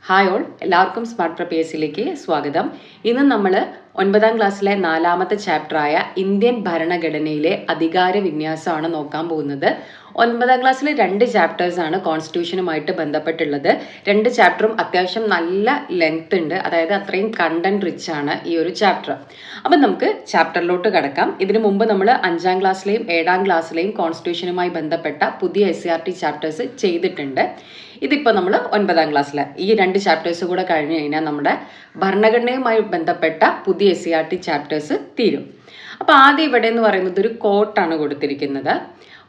Hi all, എല്ലാവർക്കും smart പ്രപ്പേഴ്സിലേക്ക് സ്വാഗതം. ഇന്ന് നമ്മൾ 9ാം ക്ലാസ്സിലെ 4ാമത്തെ ചാപ്റ്ററായ ഇന്ത്യൻ ഭരണഘടനയിലെ അധികാര വിന്യാസമാണ് നോക്കാൻ പോകുന്നത്. 9ാം ക്ലാസ്സിൽ 2 ചാപ്റ്റേഴ്സാണ് കോൺസ്റ്റിറ്റ്യൂഷനുമായിട്ട് ബന്ധപ്പെട്ടുള്ളത്. 2 ചാപ്റ്ററും അത്യാവശ്യം നല്ല ലെങ്ത് ഉണ്ട്, അതായത് അത്രയും കണ്ടന്റ് റിച്ച് ആണ് ഈ ഒരു ചാപ്റ്റർ. അപ്പം നമുക്ക് ചാപ്റ്ററിലോട്ട് കിടക്കാം. ഇതിനു മുമ്പ് നമ്മൾ 5ാം ക്ലാസ്സിലെയും 7ാം ക്ലാസ്സിലെയും കോൺസ്റ്റിറ്റ്യൂഷനുമായി ബന്ധപ്പെട്ട പുതിയ SCRT ചാപ്റ്റേഴ്സ് ചെയ്തിട്ടുണ്ട്. ഇതിപ്പോൾ നമ്മൾ 9ാം ക്ലാസ്സിൽ ഈ 2 ചാപ്റ്റേഴ്സ് കൂടെ കഴിഞ്ഞ് കഴിഞ്ഞാൽ നമ്മുടെ ഭരണഘടനയുമായി ബന്ധപ്പെട്ട പുതിയ SCRT ചാപ്റ്റേഴ്സ് തീരും. അപ്പോൾ ആദ്യം ഇവിടെ എന്ന് പറയുന്നത് ഒരു കോട്ടാണ് കൊടുത്തിരിക്കുന്നത്.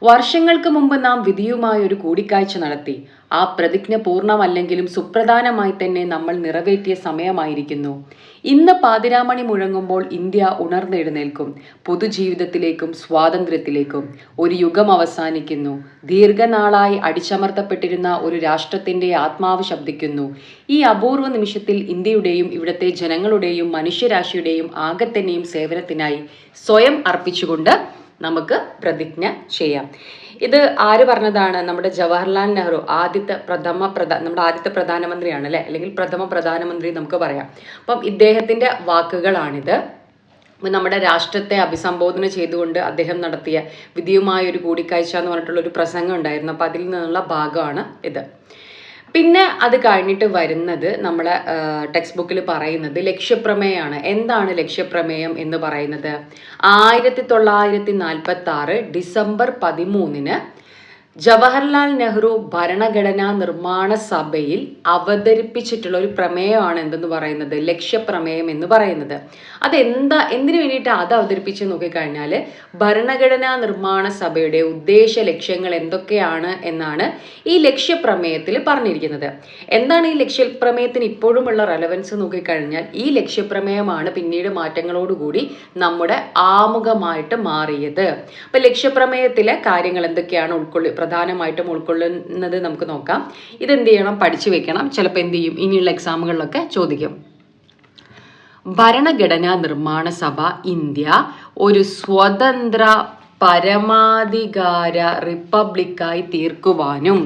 വർഷങ്ങൾക്ക് മുമ്പ് നാം വിധിയുമായി ഒരു കൂടിക്കാഴ്ച നടത്തി. ആ പ്രതിജ്ഞ പൂർണ്ണമല്ലെങ്കിലും സുപ്രധാനമായി തന്നെ നമ്മൾ നിറവേറ്റിയ സമയമായിരിക്കുന്നു. ഇന്ന് പാതിരാമണി മുഴങ്ങുമ്പോൾ ഇന്ത്യ ഉണർന്നെഴുന്നേൽക്കും. പൊതുജീവിതത്തിലേക്കും സ്വാതന്ത്ര്യത്തിലേക്കും. ഒരു യുഗം അവസാനിക്കുന്നു. ദീർഘനാളായി അടിച്ചമർത്തപ്പെട്ടിരുന്ന ഒരു രാഷ്ട്രത്തിന്റെ ആത്മാവ് ശബ്ദിക്കുന്നു. ഈ അപൂർവ നിമിഷത്തിൽ ഇന്ത്യയുടെയും ഇവിടുത്തെ ജനങ്ങളുടെയും മനുഷ്യരാശിയുടെയും ആകത്തന്നെയും സേവനത്തിനായി സ്വയം അർപ്പിച്ചുകൊണ്ട് നമുക്ക് പ്രതിജ്ഞ ചെയ്യാം. ഇത് ആര് പറഞ്ഞതാണ്? നമ്മുടെ ജവഹർലാൽ നെഹ്റു, നമ്മുടെ ആദ്യത്തെ പ്രധാനമന്ത്രിയാണ് അല്ലെ, അല്ലെങ്കിൽ പ്രഥമ പ്രധാനമന്ത്രി നമുക്ക് പറയാം. അപ്പം ഇദ്ദേഹത്തിന്റെ വാക്കുകളാണിത്. നമ്മുടെ രാഷ്ട്രത്തെ അഭിസംബോധന ചെയ്തുകൊണ്ട് അദ്ദേഹം നടത്തിയ വിധിയുമായ ഒരു കൂടിക്കാഴ്ച എന്ന് പറഞ്ഞിട്ടുള്ള ഒരു പ്രസംഗം ഉണ്ടായിരുന്നു. അപ്പം അതിൽ നിന്നുള്ള ഭാഗമാണ് ഇത്. പിന്നെ അത് കഴിഞ്ഞിട്ട് വരുന്നത് നമ്മളെ ടെക്സ്റ്റ് ബുക്കിൽ പറയുന്നത് ലക്ഷ്യപ്രമേയമാണ്. എന്താണ് ലക്ഷ്യപ്രമേയം എന്ന് പറയുന്നത്? 1946 ഡിസംബർ 13 ജവഹർലാൽ നെഹ്റു ഭരണഘടനാ നിർമ്മാണ സഭയിൽ അവതരിപ്പിച്ചിട്ടുള്ള ഒരു പ്രമേയമാണ് എന്തെന്ന് പറയുന്നത്? ലക്ഷ്യപ്രമേയം എന്ന് പറയുന്നത്. എന്തിനു വേണ്ടിയിട്ടാണ് അത് അവതരിപ്പിച്ച് നോക്കിക്കഴിഞ്ഞാൽ ഭരണഘടനാ നിർമ്മാണ സഭയുടെ ഉദ്ദേശ ലക്ഷ്യങ്ങൾ എന്തൊക്കെയാണ് എന്നാണ് ഈ ലക്ഷ്യപ്രമേയത്തിൽ പറഞ്ഞിരിക്കുന്നത്. എന്താണ് ഈ ലക്ഷ്യപ്രമേയത്തിന് ഇപ്പോഴുമുള്ള റെലവൻസ് നോക്കിക്കഴിഞ്ഞാൽ ഈ ലക്ഷ്യപ്രമേയമാണ് പിന്നീട് മാറ്റങ്ങളോടുകൂടി നമ്മുടെ ആമുഖമായിട്ട് മാറിയത്. അപ്പൊ ലക്ഷ്യപ്രമേയത്തിലെ കാര്യങ്ങൾ എന്തൊക്കെയാണ് പ്രധാനമായിട്ടും ഉൾക്കൊള്ളുന്നത് നമുക്ക് നോക്കാം. ഇതെന്ത് ചെയ്യണം? പഠിച്ചു വെക്കണം. ചിലപ്പോൾ എന്ത് ചെയ്യും, ഇനിയുള്ള എക്സാമുകളിലൊക്കെ ചോദിക്കും. ഭരണഘടനാ നിർമ്മാണ സഭ ഇന്ത്യ ഒരു സ്വതന്ത്ര പരമാധികാര റിപ്പബ്ലിക്കായി തീർക്കുവാനും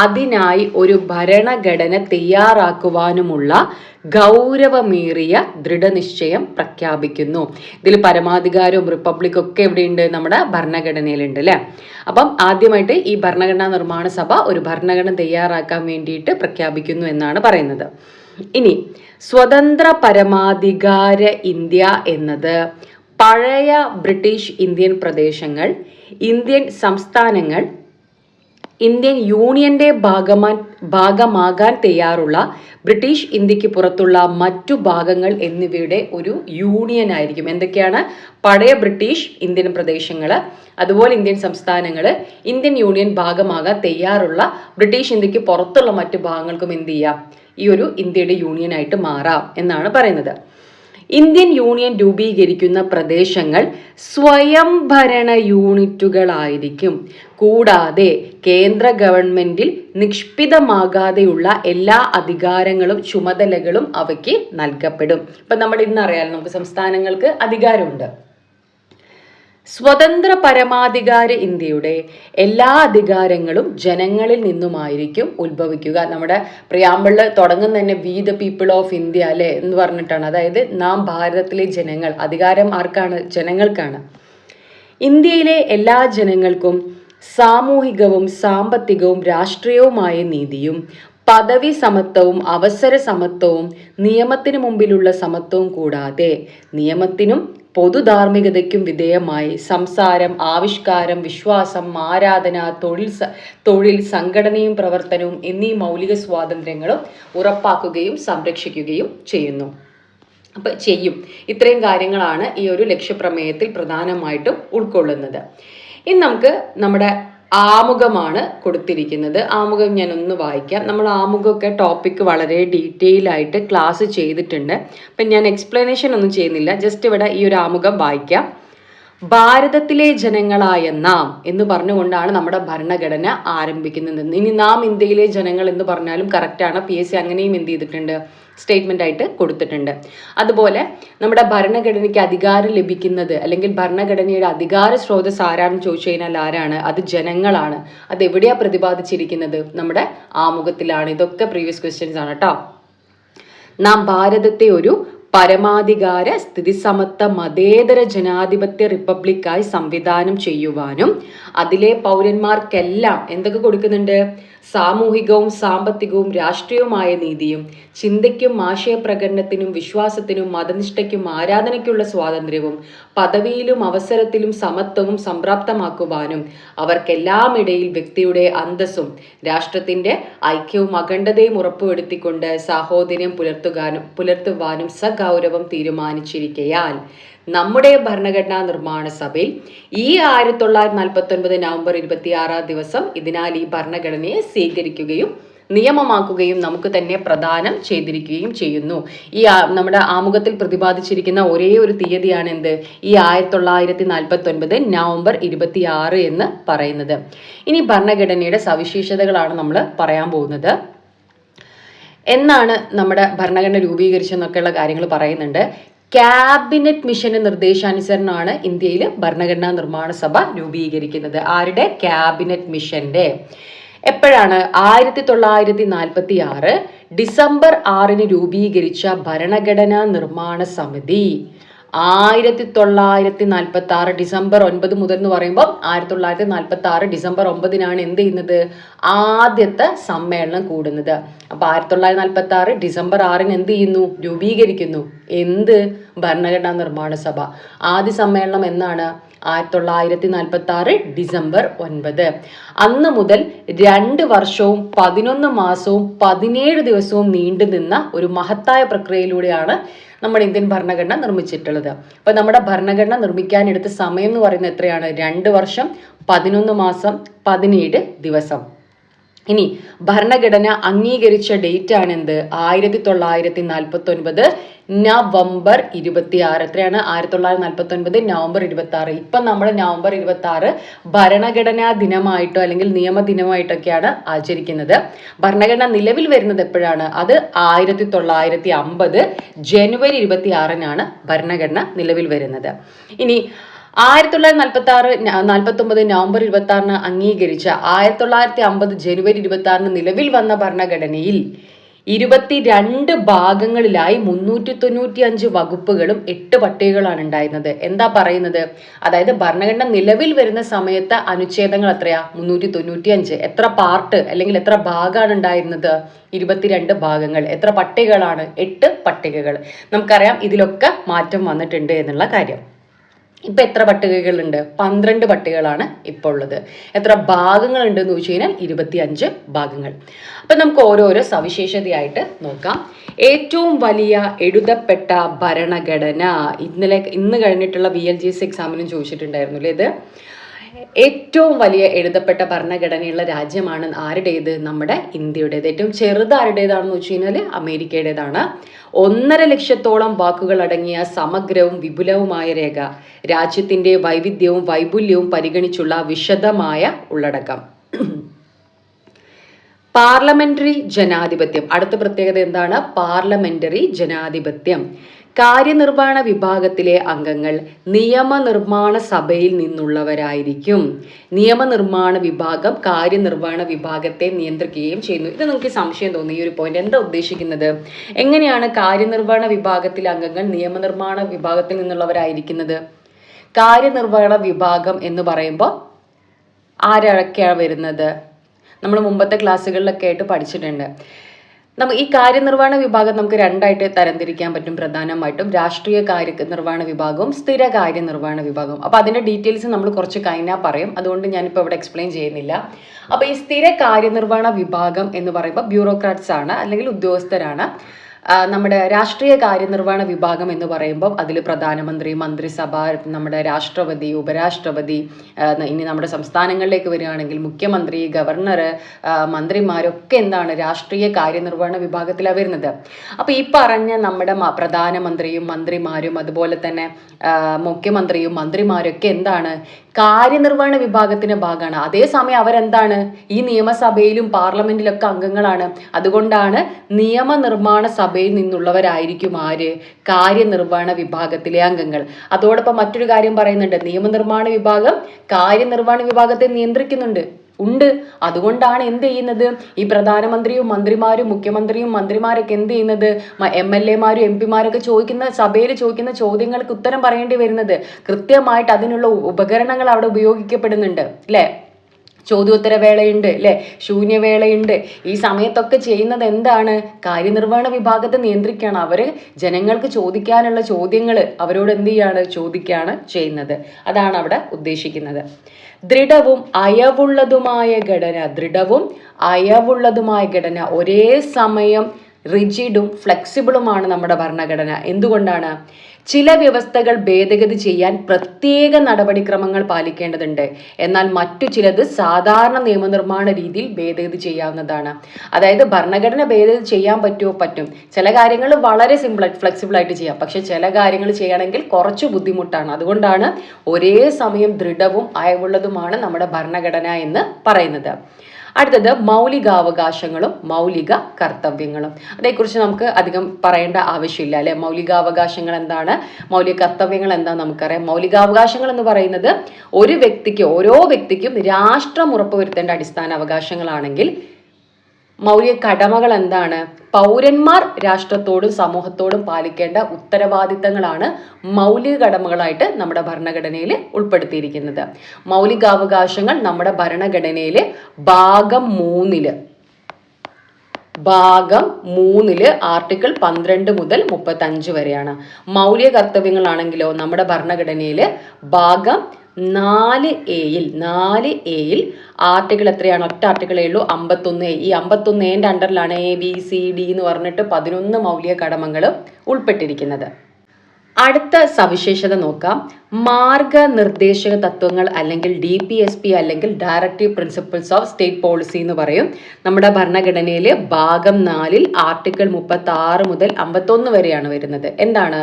അതിനായി ഒരു ഭരണഘടന തയ്യാറാക്കുവാനുമുള്ള ഗൗരവമേറിയ ദൃഢനിശ്ചയം പ്രഖ്യാപിക്കുന്നു. ഇതിൽ പരമാധികാരവും റിപ്പബ്ലിക്കും ഒക്കെ എവിടെയുണ്ട്? നമ്മുടെ ഭരണഘടനയിലുണ്ട് അല്ലെ. അപ്പം ആദ്യമായിട്ട് ഈ ഭരണഘടനാ നിർമ്മാണ സഭ ഒരു ഭരണഘടന തയ്യാറാക്കാൻ വേണ്ടിയിട്ട് പ്രഖ്യാപിക്കുന്നു എന്നാണ് പറയുന്നത്. ഇനി സ്വതന്ത്ര പരമാധികാര ഇന്ത്യ എന്നത് പഴയ ബ്രിട്ടീഷ് ഇന്ത്യൻ പ്രദേശങ്ങൾ, ഇന്ത്യൻ സംസ്ഥാനങ്ങൾ, ഇന്ത്യൻ യൂണിയന്റെ ഭാഗമാകാൻ തയ്യാറുള്ള ബ്രിട്ടീഷ് ഇന്ത്യക്ക് പുറത്തുള്ള മറ്റു ഭാഗങ്ങൾ എന്നിവയുടെ ഒരു യൂണിയൻ ആയിരിക്കും. എന്തൊക്കെയാണ്? പഴയ ബ്രിട്ടീഷ് ഇന്ത്യൻ പ്രദേശങ്ങൾ, അതുപോലെ ഇന്ത്യൻ സംസ്ഥാനങ്ങൾ, ഇന്ത്യൻ യൂണിയൻ ഭാഗമാകാൻ തയ്യാറുള്ള ബ്രിട്ടീഷ് ഇന്ത്യക്ക് പുറത്തുള്ള മറ്റു ഭാഗങ്ങൾക്കും എന്ത് ചെയ്യാം? ഈ ഒരു ഇന്ത്യയുടെ യൂണിയൻ ആയിട്ട് മാറാം എന്നാണ് പറയുന്നത്. ഇന്ത്യൻ യൂണിയൻ രൂപീകരിക്കുന്ന പ്രദേശങ്ങൾ സ്വയംഭരണ യൂണിറ്റുകളായിരിക്കും. കൂടാതെ കേന്ദ്ര ഗവൺമെന്റിൽ നിക്ഷിപ്തമാകാതെയുള്ള എല്ലാ അധികാരങ്ങളും ചുമതലകളും അവയ്ക്ക് നൽകപ്പെടും. ഇപ്പൊ നമ്മൾ ഇന്നറിയാം, നമുക്ക് സംസ്ഥാനങ്ങൾക്ക് അധികാരമുണ്ട്. സ്വതന്ത്ര പരമാധികാര ഇന്ത്യയുടെ എല്ലാ അധികാരങ്ങളും ജനങ്ങളിൽ നിന്നുമായിരിക്കും ഉത്ഭവിക്കുക. നമ്മുടെ പ്രിയാമ്പിളിൽ തുടങ്ങുന്ന തന്നെ we the people of India അല്ലെ എന്ന് പറഞ്ഞിട്ടാണ്. അതായത് നാം ഭാരതത്തിലെ ജനങ്ങൾ. അധികാരം ആർക്കാണ്? ജനങ്ങൾക്കാണ്. ഇന്ത്യയിലെ എല്ലാ ജനങ്ങൾക്കും സാമൂഹികവും സാമ്പത്തികവും രാഷ്ട്രീയവുമായ നീതിയും പദവി സമത്വവും അവസര സമത്വവും നിയമത്തിന് മുമ്പിലുള്ള സമത്വവും കൂടാതെ നിയമത്തിനും പൊതുധാർമ്മികതയ്ക്കും വിധേയമായി സംസാരം, ആവിഷ്കാരം, വിശ്വാസം, ആരാധന, തൊഴിൽ, സംഘടനയും പ്രവർത്തനവും എന്നീ മൗലിക സ്വാതന്ത്ര്യങ്ങളും ഉറപ്പാക്കുകയും സംരക്ഷിക്കുകയും ചെയ്യുന്നു. ഇത്രയും കാര്യങ്ങളാണ് ഈ ഒരു ലക്ഷ്യപ്രമേയത്തിൽ പ്രധാനമായിട്ടും ഉൾക്കൊള്ളുന്നത്. ഇനി നമുക്ക് നമ്മുടെ ആമുഖമാണ് കൊടുത്തിരിക്കുന്നത്. ആമുഖം ഞാൻ ഒന്ന് വായിക്കാം. നമ്മൾ ആമുഖമൊക്കെ ടോപ്പിക്ക് വളരെ ഡീറ്റെയിൽ ആയിട്ട് ക്ലാസ് ചെയ്തിട്ടുണ്ട്. അപ്പം ഞാൻ എക്സ്പ്ലനേഷൻ ഒന്നും ചെയ്യുന്നില്ല, ജസ്റ്റ് ഇവിടെ ഈ ഒരു ആമുഖം വായിക്കാം. ഭാരതത്തിലെ ജനങ്ങളായ നാം എന്ന് പറഞ്ഞുകൊണ്ടാണ് നമ്മുടെ ഭരണഘടന ആരംഭിക്കുന്നത്. ഇനി നാം ഇന്ത്യയിലെ ജനങ്ങൾ എന്ന് പറഞ്ഞാലും കറക്റ്റാണ്. PSC അങ്ങനെയും എന്ത് ചെയ്തിട്ടുണ്ട്? സ്റ്റേറ്റ്മെന്റ് ആയിട്ട് കൊടുത്തിട്ടുണ്ട്. അതുപോലെ നമ്മുടെ ഭരണഘടനയ്ക്ക് അധികാരം ലഭിക്കുന്നത്, അല്ലെങ്കിൽ ഭരണഘടനയുടെ അധികാര സ്രോതസ് ആരാണെന്ന് ചോദിച്ചു കഴിഞ്ഞാൽ ആരാണ്? അത് ജനങ്ങളാണ്. അത് എവിടെയാ പ്രതിപാദിച്ചിരിക്കുന്നത്? നമ്മുടെ ആമുഖത്തിലാണ്. ഇതൊക്കെ പ്രീവിയസ് ക്വസ്റ്റ്യൻസ് ആണ് കേട്ടോ. നാം ഭാരതത്തെ ഒരു പരമാധികാര സ്ഥിതിസമത്വ മതേതര ജനാധിപത്യ റിപ്പബ്ലിക്കായി സംവിധാനം ചെയ്യുവാനും അതിലെ പൗരന്മാർക്കെല്ലാം എന്തൊക്കെ കൊടുക്കുന്നുണ്ട്? സാമൂഹികവും സാമ്പത്തികവും രാഷ്ട്രീയവുമായ നീതിയും ചിന്തയ്ക്കും ആശയപ്രകടനത്തിനും വിശ്വാസത്തിനും മതനിഷ്ഠയ്ക്കും ആരാധനയ്ക്കുള്ള സ്വാതന്ത്ര്യവും പദവിയിലും അവസരത്തിലും സമത്വവും സംപ്രാപ്തമാക്കുവാനും അവർക്കെല്ലാം ഇടയിൽ വ്യക്തിയുടെ അന്തസ്സും രാഷ്ട്രത്തിന്റെ ഐക്യവും അഖണ്ഡതയും ഉറപ്പുവരുത്തിക്കൊണ്ട് സാഹോദര്യം പുലർത്തുവാനും സഗൗരവം തീരുമാനിച്ചിരിക്കയാൽ നമ്മുടെ ഭരണഘടനാ നിർമ്മാണ സഭയിൽ ഈ 1949 നവംബർ 26 ദിവസം ഇതിനാൽ ഈ ഭരണഘടനയെ സ്വീകരിക്കുകയും നിയമമാക്കുകയും നമുക്ക് തന്നെ പ്രദാനം ചെയ്തിരിക്കുകയും ചെയ്യുന്നു. ഈ നമ്മുടെ ആമുഖത്തിൽ പ്രതിപാദിച്ചിരിക്കുന്ന ഒരേ ഒരു തീയതിയാണ് എന്ത്? ഈ 1949 നവംബർ 26 എന്ന് പറയുന്നത്. ഇനി ഭരണഘടനയുടെ സവിശേഷതകളാണ് നമ്മൾ പറയാൻ പോകുന്നത്. എന്നാണ് നമ്മുടെ ഭരണഘടന രൂപീകരിച്ചെന്നൊക്കെയുള്ള കാര്യങ്ങൾ പറയുന്നുണ്ട്. ക്യാബിനറ്റ് മിഷന്റെ നിർദ്ദേശാനുസരണമാണ് ഇന്ത്യയിൽ ഭരണഘടനാ നിർമ്മാണ സഭ രൂപീകരിക്കുന്നത്. ആരുടെ? ക്യാബിനറ്റ് മിഷന്റെ. എപ്പോഴാണ്? 1946 ഡിസംബർ 6 രൂപീകരിച്ച ഭരണഘടനാ നിർമ്മാണ സമിതി 1946 ഡിസംബർ 9 മുതൽ എന്ന് പറയുമ്പോൾ 1946 ഡിസംബർ 9 എന്ത് ചെയ്യുന്നത്? ആദ്യത്തെ സമ്മേളനം കൂടുന്നത്. അപ്പൊ 1946 ഡിസംബർ 6 എന്ത് ചെയ്യുന്നു? രൂപീകരിക്കുന്നു. എന്ത്? ഭരണഘടനാ നിർമ്മാണ സഭ. ആദ്യ സമ്മേളനം എന്നാണ്? 1946 ഡിസംബർ 9. അന്ന് മുതൽ 2 വർഷവും 11 മാസവും 17 ദിവസവും നീണ്ടു നിന്ന ഒരു മഹത്തായ പ്രക്രിയയിലൂടെയാണ് നമ്മുടെ ഇന്ത്യൻ ഭരണഘടന നിർമ്മിച്ചിട്ടുള്ളത്. അപ്പൊ നമ്മുടെ ഭരണഘടന നിർമ്മിക്കാനെടുത്ത സമയം എന്ന് പറയുന്നത് എത്രയാണ്? 2 വർഷം 11 മാസം 17 ദിവസം. ഇനി ഭരണഘടന അംഗീകരിച്ച ഡേറ്റ് ആണ് എന്ത്? 1949 നവംബർ 26. എത്രയാണ്? 1949 നവംബർ 26. ഇപ്പൊ നമ്മൾ നവംബർ 26 ഭരണഘടനാ ദിനമായിട്ടോ അല്ലെങ്കിൽ നിയമദിനമായിട്ടൊക്കെയാണ് ആചരിക്കുന്നത്. ഭരണഘടന നിലവിൽ വരുന്നത് എപ്പോഴാണ്? അത് 1950 ജനുവരി 26 ഭരണഘടന നിലവിൽ വരുന്നത്. ഇനി 1949 നവംബർ 26 അംഗീകരിച്ച 1950 ജനുവരി 26 നിലവിൽ വന്ന ഭരണഘടനയിൽ 22 ഭാഗങ്ങളിലായി 395 വകുപ്പുകളും 8 പട്ടികകളാണ് ഉണ്ടായിരുന്നത്. എന്താ പറയുന്നത്? അതായത് ഭരണഘടന നിലവിൽ വരുന്ന സമയത്ത് അനുച്ഛേദങ്ങൾ എത്രയാ? 395. എത്ര പാർട്ട് അല്ലെങ്കിൽ എത്ര ഭാഗമാണ് ഉണ്ടായിരുന്നത്? 22 ഭാഗങ്ങൾ. എത്ര പട്ടികകളാണ്? 8 പട്ടികകൾ. നമുക്കറിയാം ഇതിലൊക്കെ മാറ്റം വന്നിട്ടുണ്ട് എന്നുള്ള കാര്യം. ഇപ്പൊ എത്ര പട്ടികകളുണ്ട്? 12 പട്ടികകളാണ് ഇപ്പോൾ ഉള്ളത്. എത്ര ഭാഗങ്ങൾ ഉണ്ട് എന്ന് ചോദിച്ചു കഴിഞ്ഞാൽ 25 ഭാഗങ്ങൾ. അപ്പൊ നമുക്ക് ഓരോരോ സവിശേഷതയായിട്ട് നോക്കാം. ഏറ്റവും വലിയ എഴുതപ്പെട്ട ഭരണഘടന ഇന്ന് കഴിഞ്ഞിട്ടുള്ള VLGS എക്സാമിനും ചോദിച്ചിട്ടുണ്ടായിരുന്നു അല്ലേ ഇത്? ഏറ്റവും വലിയ എഴുതപ്പെട്ട ഭരണഘടനയുള്ള രാജ്യമാണ് ആരുടേത്? നമ്മുടെ ഇന്ത്യയുടേത്. ഏറ്റവും ചെറുത് ആരുടേതാണെന്ന് വെച്ച് കഴിഞ്ഞാൽ അമേരിക്കയുടേതാണ്. 1.5 ലക്ഷത്തോളം വാക്കുകൾ അടങ്ങിയ സമഗ്രവും വിപുലവുമായ രേഖ, രാജ്യത്തിന്റെ വൈവിധ്യവും വൈപുല്യവും പരിഗണിച്ചുള്ള വിശദമായ ഉള്ളടക്കം. പാർലമെന്ററി ജനാധിപത്യം. അടുത്ത പ്രത്യേകത എന്താണ്? പാർലമെന്ററി ജനാധിപത്യം. കാര്യനിർവഹണ വിഭാഗത്തിലെ അംഗങ്ങൾ നിയമനിർമ്മാണ സഭയിൽ നിന്നുള്ളവരായിരിക്കും. നിയമനിർമ്മാണ വിഭാഗം കാര്യനിർവഹണ വിഭാഗത്തെ നിയന്ത്രിക്കുകയും ചെയ്യുന്നു. ഇത് നിങ്ങൾക്ക് സംശയം തോന്നി ഈ ഒരു പോയിന്റ്. എന്താ ഉദ്ദേശിക്കുന്നത്? എങ്ങനെയാണ് കാര്യനിർവഹണ വിഭാഗത്തിലെ അംഗങ്ങൾ നിയമനിർമ്മാണ വിഭാഗത്തിൽ നിന്നുള്ളവരായിരിക്കുന്നത്? കാര്യനിർവഹണ വിഭാഗം എന്ന് പറയുമ്പോൾ ആരൊക്കെയാണ് വരുന്നത്? നമ്മൾ മുമ്പത്തെ ക്ലാസ്സുകളിലൊക്കെ ആയിട്ട് പഠിച്ചിട്ടുണ്ട്. ഈ കാര്യനിർവഹണ വിഭാഗം നമുക്ക് രണ്ടായിട്ട് തരംതിരിക്കാൻ പറ്റും. പ്രധാനമായിട്ടും രാഷ്ട്രീയ കാര്യനിർവഹണ വിഭാഗവും സ്ഥിര കാര്യനിർവഹണ വിഭാഗവും. അപ്പൊ അതിന്റെ ഡീറ്റെയിൽസ് നമ്മൾ കുറച്ച് കഴിഞ്ഞാൽ പറയും. അതുകൊണ്ട് ഞാനിപ്പോൾ ഇവിടെ എക്സ്പ്ലെയിൻ ചെയ്യുന്നില്ല. അപ്പൊ ഈ സ്ഥിര കാര്യനിർവഹണ വിഭാഗം എന്ന് പറയുമ്പോൾ ബ്യൂറോക്രാറ്റ്സ് ആണ് അല്ലെങ്കിൽ ഉദ്യോഗസ്ഥരാണ്. നമ്മുടെ രാഷ്ട്രീയ കാര്യനിർവഹണ വിഭാഗം എന്ന് പറയുമ്പോൾ അതിൽ പ്രധാനമന്ത്രി, മന്ത്രിസഭ, നമ്മുടെ രാഷ്ട്രപതി, ഉപരാഷ്ട്രപതി, ഇനി നമ്മുടെ സംസ്ഥാനങ്ങളിലേക്ക് വരികയാണെങ്കിൽ മുഖ്യമന്ത്രി, ഗവർണർ, മന്ത്രിമാരൊക്കെ എന്താണ്? രാഷ്ട്രീയ കാര്യനിർവഹണ വിഭാഗത്തിലാണ് വരുന്നത്. അപ്പൊ ഈ പറഞ്ഞ നമ്മുടെ പ്രധാനമന്ത്രിയും മന്ത്രിമാരും അതുപോലെ തന്നെ മുഖ്യമന്ത്രിയും മന്ത്രിമാരൊക്കെ എന്താണ്? കാര്യനിർവഹണ വിഭാഗത്തിന്റെ ഭാഗമാണ്. അതേസമയം അവരെന്താണ്? ഈ നിയമസഭയിലും പാർലമെന്റിലൊക്കെ അംഗങ്ങളാണ്. അതുകൊണ്ടാണ് നിയമനിർമ്മാണ സഭയിൽ നിന്നുള്ളവരായിരിക്കും ആര്? കാര്യനിർവഹണ വിഭാഗത്തിലെ അംഗങ്ങൾ. അതോടൊപ്പം മറ്റൊരു കാര്യം പറയുന്നുണ്ട്. നിയമനിർമ്മാണ വിഭാഗം കാര്യനിർവഹണ വിഭാഗത്തെ നിയന്ത്രിക്കുന്നുണ്ട്. ഉണ്ട്. അതുകൊണ്ടാണ് എന്ത് ചെയ്യുന്നത്, ഈ പ്രധാനമന്ത്രിയും മന്ത്രിമാരും മുഖ്യമന്ത്രിയും മന്ത്രിമാരൊക്കെ എന്ത് ചെയ്യുന്നത്, MLA മാരും MP മാരൊക്കെ സഭയിൽ ചോദിക്കുന്ന ചോദ്യങ്ങൾക്ക് ഉത്തരം പറയേണ്ടി വരുന്നത്. കൃത്യമായിട്ട് അതിനുള്ള ഉപകരണങ്ങൾ അവിടെ ഉപയോഗിക്കപ്പെടുന്നുണ്ട് അല്ലെ. ചോദ്യോത്തരവേളയുണ്ട് അല്ലെ, ശൂന്യവേളയുണ്ട്. ഈ സമയത്തൊക്കെ ചെയ്യുന്നത് എന്താണ്, കാര്യനിർവഹണ വിഭാഗത്തെ നിയന്ത്രിക്കുകയാണ്. അവര് ജനങ്ങൾക്ക് ചോദിക്കാനുള്ള ചോദ്യങ്ങൾ അവരോട് എന്ത് ചെയ്യാണ്, ചോദിക്കുകയാണ് ചെയ്യുന്നത്. അതാണ് അവിടെ ഉദ്ദേശിക്കുന്നത്. ദൃഢവും അയവുള്ളതുമായ ഘടന, ഒരേ സമയം റിജിഡും ഫ്ലെക്സിബിളുമാണ് നമ്മുടെ ഭരണഘടന. എന്തുകൊണ്ടാണ്, ചില വ്യവസ്ഥകൾ ഭേദഗതി ചെയ്യാൻ പ്രത്യേക നടപടിക്രമങ്ങൾ പാലിക്കേണ്ടതുണ്ട്, എന്നാൽ മറ്റു ചിലത് സാധാരണ നിയമനിർമ്മാണ രീതിയിൽ ഭേദഗതി ചെയ്യാവുന്നതാണ്. അതായത് ഭരണഘടന ഭേദഗതി ചെയ്യാൻ പറ്റും. ചില കാര്യങ്ങൾ വളരെ ഫ്ലെക്സിബിൾ ആയിട്ട് ചെയ്യാം. പക്ഷെ ചില കാര്യങ്ങൾ ചെയ്യണമെങ്കിൽ കുറച്ച് ബുദ്ധിമുട്ടാണ്. അതുകൊണ്ടാണ് ഒരേ സമയം ദൃഢവും അയവുള്ളതുമാണ് നമ്മുടെ ഭരണഘടന എന്ന് പറയുന്നത്. അടുത്തത് മൗലികാവകാശങ്ങളും മൗലിക കർത്തവ്യങ്ങളും. അതേക്കുറിച്ച് നമുക്ക് അധികം പറയേണ്ട ആവശ്യമില്ല അല്ലെ. മൗലികാവകാശങ്ങൾ എന്താണ്, മൗലിക കർത്തവ്യങ്ങൾ എന്താണെന്ന് നമുക്കറിയാം. മൗലികാവകാശങ്ങൾ എന്ന് പറയുന്നത് ഓരോ വ്യക്തിക്കും രാഷ്ട്രം ഉറപ്പുവരുത്തേണ്ട അടിസ്ഥാന അവകാശങ്ങളാണെങ്കിൽ, മൗലിക കടമകൾ എന്താണ്, പൗരന്മാർ രാഷ്ട്രത്തോടും സമൂഹത്തോടും പാലിക്കേണ്ട ഉത്തരവാദിത്തങ്ങളാണ് മൗലിക കടമകളായിട്ട് നമ്മുടെ ഭരണഘടനയിൽ ഉൾപ്പെടുത്തിയിരിക്കുന്നത്. മൗലികാവകാശങ്ങൾ നമ്മുടെ ഭരണഘടനയിൽ ഭാഗം 3 ആർട്ടിക്കിൾ 12 മുതൽ 35 വരെയാണ്. മൗലിക കർത്തവ്യങ്ങളാണെങ്കിലോ നമ്മുടെ ഭരണഘടനയിൽ ഭാഗം 4A ആർട്ടിക്കിൾ എത്രയാണ്, ഒറ്റ ആർട്ടിക്കിളേ ഉള്ളൂ, 51A. ഈ 51A അണ്ടറിലാണ് ABCD എന്ന് പറഞ്ഞിട്ട് 11 മൗലിക കടമകൾ ഉൾപ്പെട്ടിരിക്കുന്നത്. അടുത്ത സവിശേഷത നോക്കാം. മാർഗനിർദ്ദേശക തത്വങ്ങൾ അല്ലെങ്കിൽ DPSP അല്ലെങ്കിൽ directive principles of state policy എന്ന് പറയും. നമ്മുടെ ഭരണഘടനയിൽ ഭാഗം 4 ആർട്ടിക്കിൾ 36 മുതൽ 51 വരെയാണ് വരുന്നത്. എന്താണ്,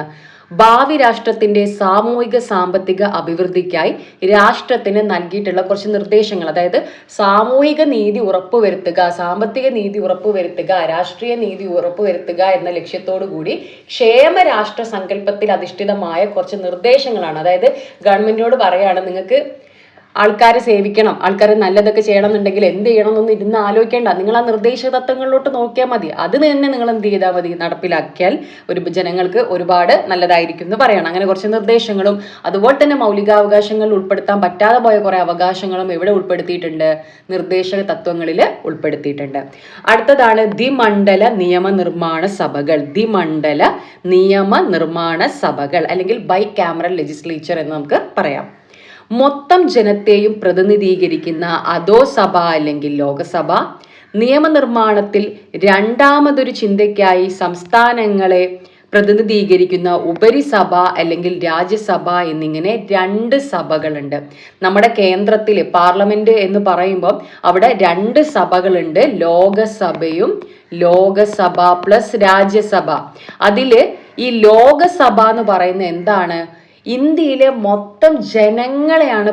ഭാവി രാഷ്ട്രത്തിന്റെ സാമൂഹിക സാമ്പത്തിക അഭിവൃദ്ധിക്കായി രാഷ്ട്രത്തിന് നൽകിയിട്ടുള്ള കുറച്ച് നിർദ്ദേശങ്ങൾ. അതായത് സാമൂഹിക നീതി ഉറപ്പുവരുത്തുക, സാമ്പത്തിക നീതി ഉറപ്പുവരുത്തുക, രാഷ്ട്രീയ നീതി ഉറപ്പുവരുത്തുക എന്ന ലക്ഷ്യത്തോടു കൂടി ക്ഷേമ രാഷ്ട്ര സങ്കല്പത്തിൽ അധിഷ്ഠിതമായ കുറച്ച് നിർദ്ദേശങ്ങളാണ്. അതായത് ഗവൺമെന്റിനോട് പറയാണ്, നിങ്ങൾക്ക് ആൾക്കാരെ സേവിക്കണം, ആൾക്കാരെ നല്ലതൊക്കെ ചെയ്യണം എന്നുണ്ടെങ്കിൽ എന്ത് ചെയ്യണം എന്നൊന്നും ഇരുന്ന് ആലോചിക്കേണ്ട, നിങ്ങൾ ആ നിർദ്ദേശ തത്വങ്ങളിലോട്ട് നോക്കിയാൽ മതി. അത് തന്നെ നിങ്ങൾ എന്ത് ചെയ്താൽ മതി, നടപ്പിലാക്കിയാൽ ജനങ്ങൾക്ക് ഒരുപാട് നല്ലതായിരിക്കും എന്ന് പറയണം. അങ്ങനെ കുറച്ച് നിർദ്ദേശങ്ങളും അതുപോലെ തന്നെ മൗലികാവകാശങ്ങളിൽ ഉൾപ്പെടുത്താൻ പറ്റാതെ പോയ കുറെ അവകാശങ്ങളും എവിടെ ഉൾപ്പെടുത്തിയിട്ടുണ്ട്, നിർദ്ദേശക തത്വങ്ങളിൽ ഉൾപ്പെടുത്തിയിട്ടുണ്ട്. അടുത്തതാണ് ദ്വിമണ്ഡല നിയമനിർമ്മാണ സഭകൾ അല്ലെങ്കിൽ ബൈ കാമറൽ ലെജിസ്ലേച്ചർ എന്ന് നമുക്ക് പറയാം. മൊത്തം ജനത്തെയും പ്രതിനിധീകരിക്കുന്ന അധോസഭ അല്ലെങ്കിൽ ലോകസഭ, നിയമനിർമ്മാണത്തിൽ രണ്ടാമതൊരു ചിന്തയ്ക്കായി സംസ്ഥാനങ്ങളെ പ്രതിനിധീകരിക്കുന്ന ഉപരിസഭ അല്ലെങ്കിൽ രാജ്യസഭ എന്നിങ്ങനെ 2 സഭകളുണ്ട്. നമ്മുടെ കേന്ദ്രത്തിൽ പാർലമെന്റ് എന്ന് പറയുമ്പോൾ അവിടെ 2 സഭകളുണ്ട്, ലോകസഭ പ്ലസ് രാജ്യസഭ. അതില് ഈ ലോകസഭ എന്ന് പറയുന്നത് എന്താണ്, ഇന്ത്യയിലെ മൊത്തം ജനങ്ങളെയാണ്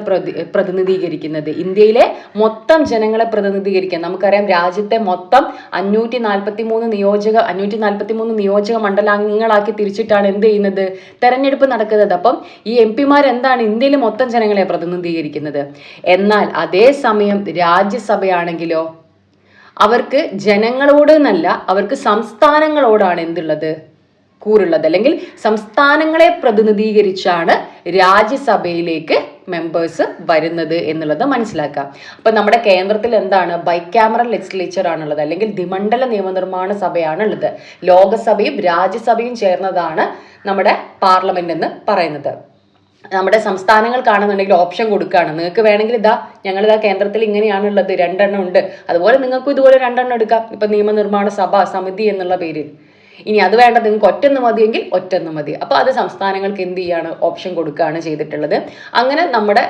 പ്രതിനിധീകരിക്കുന്നത്. ഇന്ത്യയിലെ മൊത്തം ജനങ്ങളെ പ്രതിനിധീകരിക്കാൻ നമുക്കറിയാം, രാജ്യത്തെ മൊത്തം 543 നിയോജക മണ്ഡലങ്ങളാക്കി തിരിച്ചിട്ടാണ് എന്ത് ചെയ്യുന്നത്, തെരഞ്ഞെടുപ്പ് നടക്കുന്നത്. അപ്പം ഈ MP മാർ എന്താണ്, ഇന്ത്യയിലെ മൊത്തം ജനങ്ങളെ പ്രതിനിധീകരിക്കുന്നത്. എന്നാൽ അതേസമയം രാജ്യസഭയാണെങ്കിലോ അവർക്ക് ജനങ്ങളോട് എന്നല്ല, അവർക്ക് സംസ്ഥാനങ്ങളോടാണ് എന്തുള്ളത്, കൂറുള്ളത്. അല്ലെങ്കിൽ സംസ്ഥാനങ്ങളെ പ്രതിനിധീകരിച്ചാണ് രാജ്യസഭയിലേക്ക് മെമ്പേഴ്സ് വരുന്നത് എന്നുള്ളത് മനസ്സിലാക്കാം. അപ്പൊ നമ്മുടെ കേന്ദ്രത്തിൽ എന്താണ്, ബൈകാമറൽ ലെജിസ്ലേച്ചർ ആണുള്ളത്, അല്ലെങ്കിൽ ദ്വിമണ്ഡല നിയമനിർമ്മാണ സഭയാണുള്ളത്. ലോകസഭയും രാജ്യസഭയും ചേർന്നതാണ് നമ്മുടെ പാർലമെന്റ് എന്ന് പറയുന്നത്. നമ്മുടെ സംസ്ഥാനങ്ങൾ കാണുന്നുണ്ടെങ്കിൽ ഓപ്ഷൻ കൊടുക്കുകയാണ്, നിങ്ങൾക്ക് വേണമെങ്കിൽ ഞങ്ങളിതാ കേന്ദ്രത്തിൽ ഇങ്ങനെയാണുള്ളത്, 2 എണ്ണം ഉണ്ട്, അതുപോലെ നിങ്ങൾക്കും ഇതുപോലെ 2 എണ്ണം എടുക്കാം, ഇപ്പൊ നിയമനിർമ്മാണ സമിതി എന്നുള്ള പേരിൽ. ഇനി അത് വേണ്ട, നിങ്ങൾക്ക് ഒറ്റൊന്ന് മതിയെങ്കിൽ ഒറ്റൊന്ന് മതി. അപ്പോൾ അത് സംസ്ഥാനങ്ങൾക്ക് എന്ത് ചെയ്യാണ്, ഓപ്ഷൻ കൊടുക്കുകയാണ് ചെയ്തിട്ടുള്ളത്. അങ്ങനെ നമ്മുടെ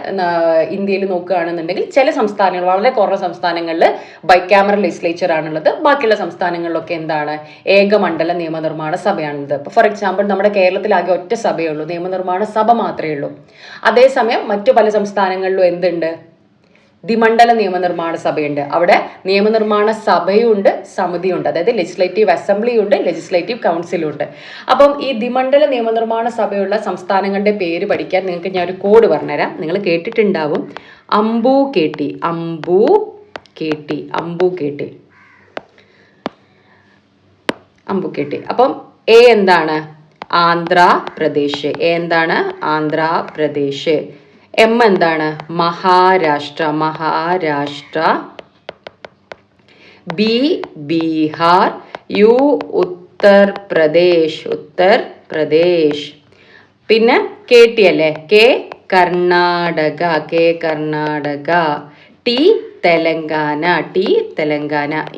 ഇന്ത്യയിൽ നോക്കുകയാണെന്നുണ്ടെങ്കിൽ ചില സംസ്ഥാനങ്ങൾ, വളരെ കുറഞ്ഞ സംസ്ഥാനങ്ങളിൽ ബൈകാമറൽ ലെജിസ്ലേച്ചർ ആണുള്ളത്. ബാക്കിയുള്ള സംസ്ഥാനങ്ങളിലൊക്കെ എന്താണ്, ഏകമണ്ഡല നിയമനിർമ്മാണ സഭയാണുള്ളത്. ഇപ്പോൾ ഫോർ എക്സാമ്പിൾ നമ്മുടെ കേരളത്തിലാകെ ഒറ്റ സഭയേ ഉള്ളൂ, നിയമനിർമ്മാണ സഭ മാത്രമേ ഉള്ളൂ. അതേസമയം മറ്റു പല സംസ്ഥാനങ്ങളിലും എന്തുണ്ട്, ദ്വിമണ്ഡല നിയമനിർമ്മാണ സഭയുണ്ട്. അവിടെ നിയമനിർമ്മാണ സഭയുണ്ട്, സമിതിയുണ്ട്. അതായത് ലെജിസ്ലേറ്റീവ് അസംബ്ലിയുണ്ട്, ലെജിസ്ലേറ്റീവ് കൗൺസിലുണ്ട്. അപ്പം ഈ ദ്വിമണ്ഡല നിയമനിർമ്മാണ സഭയുള്ള സംസ്ഥാനങ്ങളുടെ പേര് പഠിക്കാൻ നിങ്ങൾക്ക് ഞാൻ ഒരു കോഡ് പറഞ്ഞുതരാം. നിങ്ങൾ കേട്ടിട്ടുണ്ടാവും, അംബു KT, അംബു KT. അപ്പം എ എന്താണ്? ആന്ധ്രാപ്രദേശ്. എ എന്താണ്? ആന്ധ്രാപ്രദേശ്. എം എന്താണ്? മഹാരാഷ്ട്ര. ബി ബീഹാർ. യു ഉത്തർപ്രദേശ്. പിന്നെ KT അല്ലേ? കർണാടക. ടി തെലങ്കാന.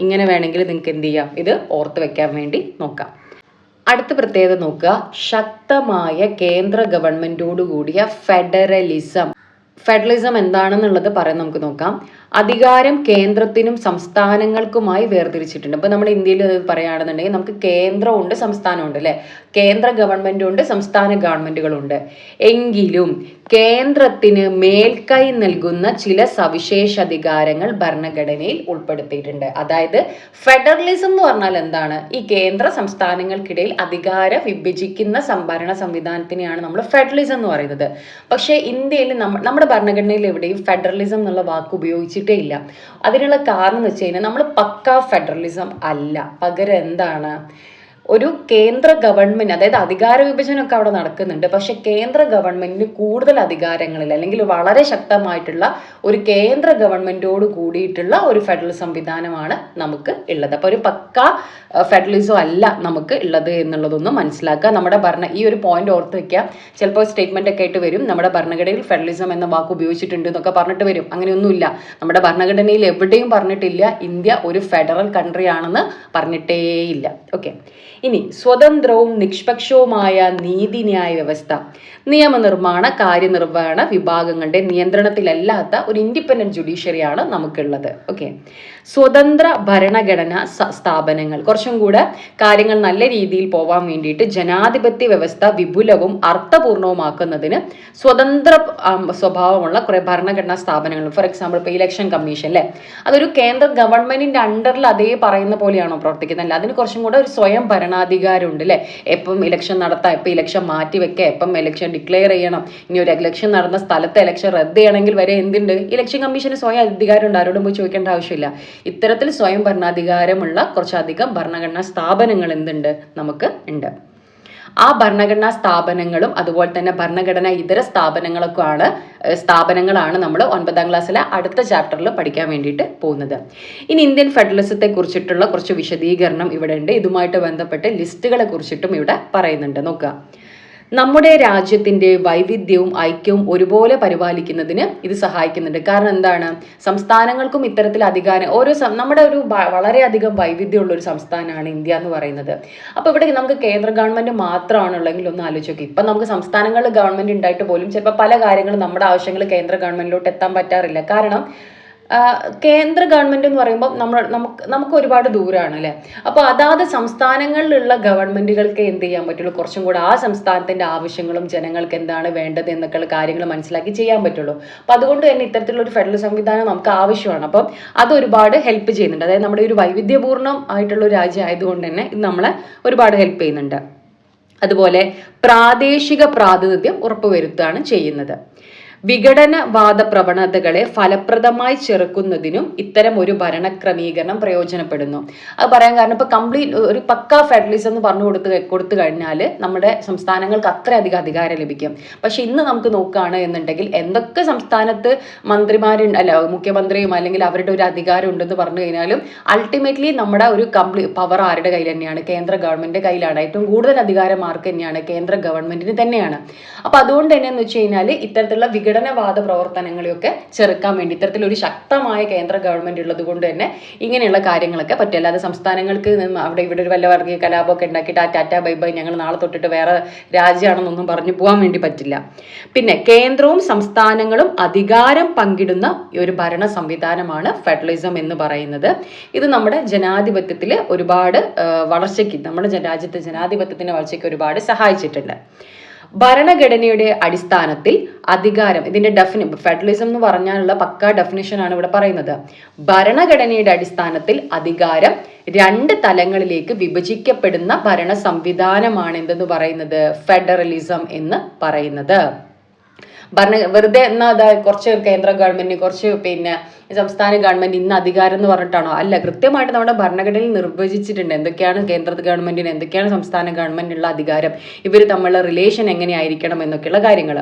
ഇങ്ങനെ വേണമെങ്കിൽ നിങ്ങൾക്ക് എന്ത് ചെയ്യാം? ഇത് ഓർത്ത് വെക്കാൻ വേണ്ടി നോക്കാം. അടുത്ത പ്രത്യേകത നോക്കുക, ശക്തമായ കേന്ദ്ര ഗവൺമെന്റോട് കൂടിയ ഫെഡറലിസം എന്താണെന്നുള്ളത് പറയാൻ നമുക്ക് നോക്കാം. അധികാരം കേന്ദ്രത്തിനും സംസ്ഥാനങ്ങൾക്കുമായി വേർതിരിച്ചിട്ടുണ്ട്. ഇപ്പൊ നമ്മുടെ ഇന്ത്യയിൽ പറയുകയാണെന്നുണ്ടെങ്കിൽ നമുക്ക് കേന്ദ്രമുണ്ട്, സംസ്ഥാനമുണ്ട് അല്ലെ? കേന്ദ്ര ഗവൺമെന്റ് ഉണ്ട്, സംസ്ഥാന ഗവൺമെന്റുകളുണ്ട്. എങ്കിലും കേന്ദ്രത്തിന് മേൽക്കൈ നൽകുന്ന ചില സവിശേഷ അധികാരങ്ങൾ ഭരണഘടനയിൽ ഉൾപ്പെടുത്തിയിട്ടുണ്ട്. അതായത് ഫെഡറലിസം എന്ന് പറഞ്ഞാൽ എന്താണ്? ഈ കേന്ദ്ര സംസ്ഥാനങ്ങൾക്കിടയിൽ അധികാരം വിഭജിക്കുന്ന ഭരണ സംവിധാനത്തിനെയാണ് നമ്മൾ ഫെഡറലിസം എന്ന് പറയുന്നത്. പക്ഷേ ഇന്ത്യയിൽ നമ്മുടെ ഭരണഘടനയിൽ എവിടെയും ഫെഡറലിസം എന്നുള്ള വാക്ക് ഉപയോഗിച്ചിട്ടേ ഇല്ല. അതിനുള്ള കാരണം എന്ന് വെച്ച് കഴിഞ്ഞാൽ നമ്മൾ പക്കാ ഫെഡറലിസം അല്ല. പകരം എന്താണ്? ഒരു കേന്ദ്ര ഗവൺമെന്റ്, അതായത് അധികാര വിഭജനമൊക്കെ അവിടെ നടക്കുന്നുണ്ട്. പക്ഷെ കേന്ദ്ര ഗവൺമെന്റിന് കൂടുതൽ അധികാരങ്ങളിൽ അല്ലെങ്കിൽ വളരെ ശക്തമായിട്ടുള്ള ഒരു കേന്ദ്ര ഗവൺമെന്റോട് കൂടിയിട്ടുള്ള ഒരു ഫെഡറൽ സംവിധാനമാണ് നമുക്ക് ഉള്ളത്. അപ്പൊ ഒരു പക്ക ഫെഡറലിസം അല്ല നമുക്ക് ഉള്ളത് എന്നുള്ളതൊന്നും മനസ്സിലാക്കുക. നമ്മുടെ ഈ ഒരു പോയിന്റ് ഓർത്ത് വെക്കുക. ചിലപ്പോൾ സ്റ്റേറ്റ്മെന്റ് ഒക്കെ ആയിട്ട് വരും, നമ്മുടെ ഭരണഘടനയിൽ ഫെഡറലിസം എന്ന വാക്ക് ഉപയോഗിച്ചിട്ടുണ്ട് എന്നൊക്കെ പറഞ്ഞിട്ട് വരും. അങ്ങനെയൊന്നുമില്ല. നമ്മുടെ ഭരണഘടനയിൽ എവിടെയും പറഞ്ഞിട്ടില്ല ഇന്ത്യ ഒരു ഫെഡറൽ കൺട്രി ആണെന്ന് പറഞ്ഞിട്ടേയില്ല. ഓക്കെ. ഇനി സ്വതന്ത്രവും നിഷ്പക്ഷവുമായ നീതിന്യായ വ്യവസ്ഥ, നിയമനിർമ്മാണ കാര്യനിർവഹണ വിഭാഗങ്ങളുടെ നിയന്ത്രണത്തിലല്ലാത്ത ഒരു ഇൻഡിപെൻഡന്റ് ജുഡീഷ്യറിയാണ് നമുക്കുള്ളത്. ഓക്കെ. സ്വതന്ത്ര ഭരണഘടനാ സ്ഥാപനങ്ങൾ, കുറച്ചും കൂടെ കാര്യങ്ങൾ നല്ല രീതിയിൽ പോവാൻ വേണ്ടിയിട്ട് ജനാധിപത്യ വ്യവസ്ഥ വിപുലവും അർത്ഥപൂർണവുമാക്കുന്നതിന് സ്വതന്ത്ര സ്വഭാവമുള്ള കുറെ ഭരണഘടനാ സ്ഥാപനങ്ങൾ, ഫോർ എക്സാമ്പിൾ ഇപ്പോൾ ഇലക്ഷൻ കമ്മീഷൻ അല്ലേ, അതൊരു കേന്ദ്ര ഗവൺമെന്റിന്റെ അണ്ടറിൽ അതേ പറയുന്ന പോലെയാണോ പ്രവർത്തിക്കുന്നത്? അല്ല, അതിന് കുറച്ചും കൂടെ ഒരു സ്വയം ഭരണാധികാരം ഉണ്ട് അല്ലേ? എപ്പം ഇലക്ഷൻ നടത്താം, എപ്പം ഇലക്ഷൻ മാറ്റി വെക്കാം, എപ്പം ഇലക്ഷൻ ഡിക്ലെയർ ചെയ്യണം, ഇനി ഒരു ഇലക്ഷൻ നടന്ന സ്ഥലത്ത് ഇലക്ഷൻ റദ്ദ് ചെയ്യണമെങ്കിൽ വരെ എന്തുണ്ട്? ഇലക്ഷൻ കമ്മീഷന് സ്വയം അധികാരം ഉണ്ട്, ആരോടും പോയി ചോദിക്കേണ്ട ആവശ്യമില്ല. ഇത്തരത്തിൽ സ്വയം ഭരണാധികാരമുള്ള കുറച്ചധികം ഭരണഘടനാ സ്ഥാപനങ്ങൾ എന്തുണ്ട്? നമുക്ക് ഉണ്ട്. ആ ഭരണഘടനാ സ്ഥാപനങ്ങളും അതുപോലെ തന്നെ ഭരണഘടനാ ഇതര സ്ഥാപനങ്ങളാണ് നമ്മൾ 9ാം ക്ലാസ്സിലെ അടുത്ത ചാപ്റ്ററിൽ പഠിക്കാൻ വേണ്ടിയിട്ട് പോകുന്നത്. ഇനി ഇന്ത്യൻ ഫെഡറലിസത്തെ കുറിച്ചിട്ടുള്ള കുറച്ച് വിശദീകരണം ഇവിടെ ഉണ്ട്. ഇതുമായിട്ട് ബന്ധപ്പെട്ട് ലിസ്റ്റുകളെ കുറിച്ചിട്ടും ഇവിടെ പറയുന്നുണ്ട്. നോക്കുക. നമ്മുടെ രാജ്യത്തിന്റെ വൈവിധ്യവും ഐക്യവും ഒരുപോലെ പരിപാലിക്കുന്നതിന് ഇത് സഹായിക്കുന്നുണ്ട്. കാരണം എന്താണ്? സംസ്ഥാനങ്ങൾക്കും ഇത്തരത്തിൽ അധികാരം നമ്മുടെ ഒരു വളരെയധികം വൈവിധ്യമുള്ള ഒരു സംസ്ഥാനമാണ് ഇന്ത്യ എന്ന് പറയുന്നത്. അപ്പൊ ഇവിടെ നമുക്ക് കേന്ദ്ര ഗവൺമെന്റ് മാത്രമാണുള്ളെങ്കിൽ ഒന്ന് ആലോചിച്ച് നോക്കി. ഇപ്പൊ നമുക്ക് സംസ്ഥാനങ്ങളിൽ ഗവൺമെന്റ് ഉണ്ടായിട്ട് പോലും ചിലപ്പോൾ പല കാര്യങ്ങളും നമ്മുടെ ആവശ്യങ്ങൾ കേന്ദ്ര ഗവൺമെന്റിലോട്ട് എത്താൻ പറ്റാറില്ല. കാരണം കേന്ദ്ര ഗവൺമെന്റ് എന്ന് പറയുമ്പോൾ നമുക്ക് ഒരുപാട് ദൂരമാണ് അല്ലെ. അപ്പോൾ അതാത് സംസ്ഥാനങ്ങളിലുള്ള ഗവൺമെന്റുകൾക്ക് എന്ത് ചെയ്യാൻ പറ്റുള്ളൂ? കുറച്ചും കൂടെ ആ സംസ്ഥാനത്തിന്റെ ആവശ്യങ്ങളും ജനങ്ങൾക്ക് എന്താണ് വേണ്ടത് എന്നൊക്കെയുള്ള കാര്യങ്ങൾ മനസ്സിലാക്കി ചെയ്യാൻ പറ്റുള്ളൂ. അപ്പൊ അതുകൊണ്ട് തന്നെ ഇത്തരത്തിലുള്ള ഒരു ഫെഡറൽ സംവിധാനം നമുക്ക് ആവശ്യമാണ്. അപ്പം അത് ഒരുപാട് ഹെൽപ്പ് ചെയ്യുന്നുണ്ട്. അതായത് നമ്മുടെ ഒരു വൈവിധ്യപൂർണ്ണം ആയിട്ടുള്ള ഒരു രാജ്യം ആയതുകൊണ്ട് തന്നെ ഇത് നമ്മളെ ഒരുപാട് ഹെൽപ്പ് ചെയ്യുന്നുണ്ട്. അതുപോലെ പ്രാദേശിക പ്രാതിനിധ്യം ഉറപ്പുവരുത്തുകയാണ് ചെയ്യുന്നത്. വിഘടനവാദ പ്രവണതകളെ ഫലപ്രദമായി ചെറുക്കുന്നതിനും ഇത്തരം ഒരു ഭരണക്രമീകരണം പ്രയോജനപ്പെടുന്നു. അത് പറയാൻ കാരണം ഇപ്പൊ കംപ്ലീറ്റ് ഒരു പക്ക ഫെഡറലിസം എന്ന് പറഞ്ഞു കൊടുത്തു കഴിഞ്ഞാൽ നമ്മുടെ സംസ്ഥാനങ്ങൾക്ക് അത്രയധികം അധികാരം ലഭിക്കും. പക്ഷെ ഇന്ന് നമുക്ക് നോക്കുകയാണ് എന്നുണ്ടെങ്കിൽ എന്തൊക്കെ സംസ്ഥാനത്ത് മുഖ്യമന്ത്രിയും അല്ലെങ്കിൽ അവരുടെ ഒരു അധികാരം ഉണ്ടെന്ന് പറഞ്ഞു കഴിഞ്ഞാലും അൾട്ടിമേറ്റ്ലി നമ്മുടെ ഒരു പവർ ആരുടെ കയ്യിൽ തന്നെയാണ്? കേന്ദ്ര ഗവൺമെന്റിന്റെ കയ്യിലാണ്. ഏറ്റവും കൂടുതൽ അധികാരം ആർക്ക് തന്നെയാണ്? കേന്ദ്ര ഗവൺമെന്റിന് തന്നെയാണ്. അപ്പൊ അതുകൊണ്ട് തന്നെ എന്ന് വെച്ച് കഴിഞ്ഞാൽ ഇത്തരത്തിലുള്ള വിഘടനവാദ പ്രവർത്തനങ്ങളെയൊക്കെ ചെറുക്കാൻ വേണ്ടി ഇത്തരത്തിലൊരു ശക്തമായ കേന്ദ്ര ഗവൺമെന്റ് ഉള്ളത് കൊണ്ട് തന്നെ ഇങ്ങനെയുള്ള കാര്യങ്ങളൊക്കെ പറ്റും. അല്ലാതെ സംസ്ഥാനങ്ങൾക്ക് അവിടെ ഇവിടെ ഒരു വല്ല വർഗീയ കലാപമൊക്കെ ഉണ്ടാക്കിയിട്ട് ആ ടാറ്റ ബൈ ബൈ ഞങ്ങൾ നാളെ തൊട്ടിട്ട് വേറെ രാജ്യമാണെന്നൊന്നും പറഞ്ഞു പോകാൻ വേണ്ടി പറ്റില്ല. പിന്നെ കേന്ദ്രവും സംസ്ഥാനങ്ങളും അധികാരം പങ്കിടുന്ന ഒരു ഭരണ സംവിധാനമാണ് ഫെഡറലിസം എന്ന് പറയുന്നത്. ഇത് നമ്മുടെ ജനാധിപത്യത്തിൽ ഒരുപാട് വളർച്ചയ്ക്ക്, നമ്മുടെ രാജ്യത്തെ ജനാധിപത്യത്തിന്റെ വളർച്ചയ്ക്ക് ഒരുപാട് സഹായിച്ചിട്ടുണ്ട്. ഭരണഘടനയുടെ അടിസ്ഥാനത്തിൽ അധികാരം, ഇതിന്റെ ഫെഡറലിസം എന്ന് പറഞ്ഞാലുള്ള പക്കാ ഡെഫിനിഷനാണ് ഇവിടെ പറയുന്നത്. ഭരണഘടനയുടെ അടിസ്ഥാനത്തിൽ അധികാരം 2 തലങ്ങളിലേക്ക് വിഭജിക്കപ്പെടുന്ന ഭരണ സംവിധാനമാണ് എന്തെന്ന് പറയുന്നത്? ഫെഡറലിസം എന്ന് പറയുന്നത്. വെറുതെ എന്നാൽ കുറച്ച് കേന്ദ്ര ഗവൺമെന്റ് കുറച്ച് പിന്നെ സംസ്ഥാന ഗവൺമെന്റ് ഇന്ന് അധികാരം എന്ന് പറഞ്ഞിട്ടാണോ? അല്ല, കൃത്യമായിട്ട് നമ്മുടെ ഭരണഘടനയിൽ നിർവചിച്ചിട്ടുണ്ട് എന്തൊക്കെയാണ് കേന്ദ്ര ഗവൺമെന്റിന്, എന്തൊക്കെയാണ് സംസ്ഥാന ഗവൺമെന്റിനുള്ള അധികാരം, ഇവർ തമ്മിലുള്ള റിലേഷൻ എങ്ങനെയായിരിക്കണം എന്നൊക്കെയുള്ള കാര്യങ്ങൾ.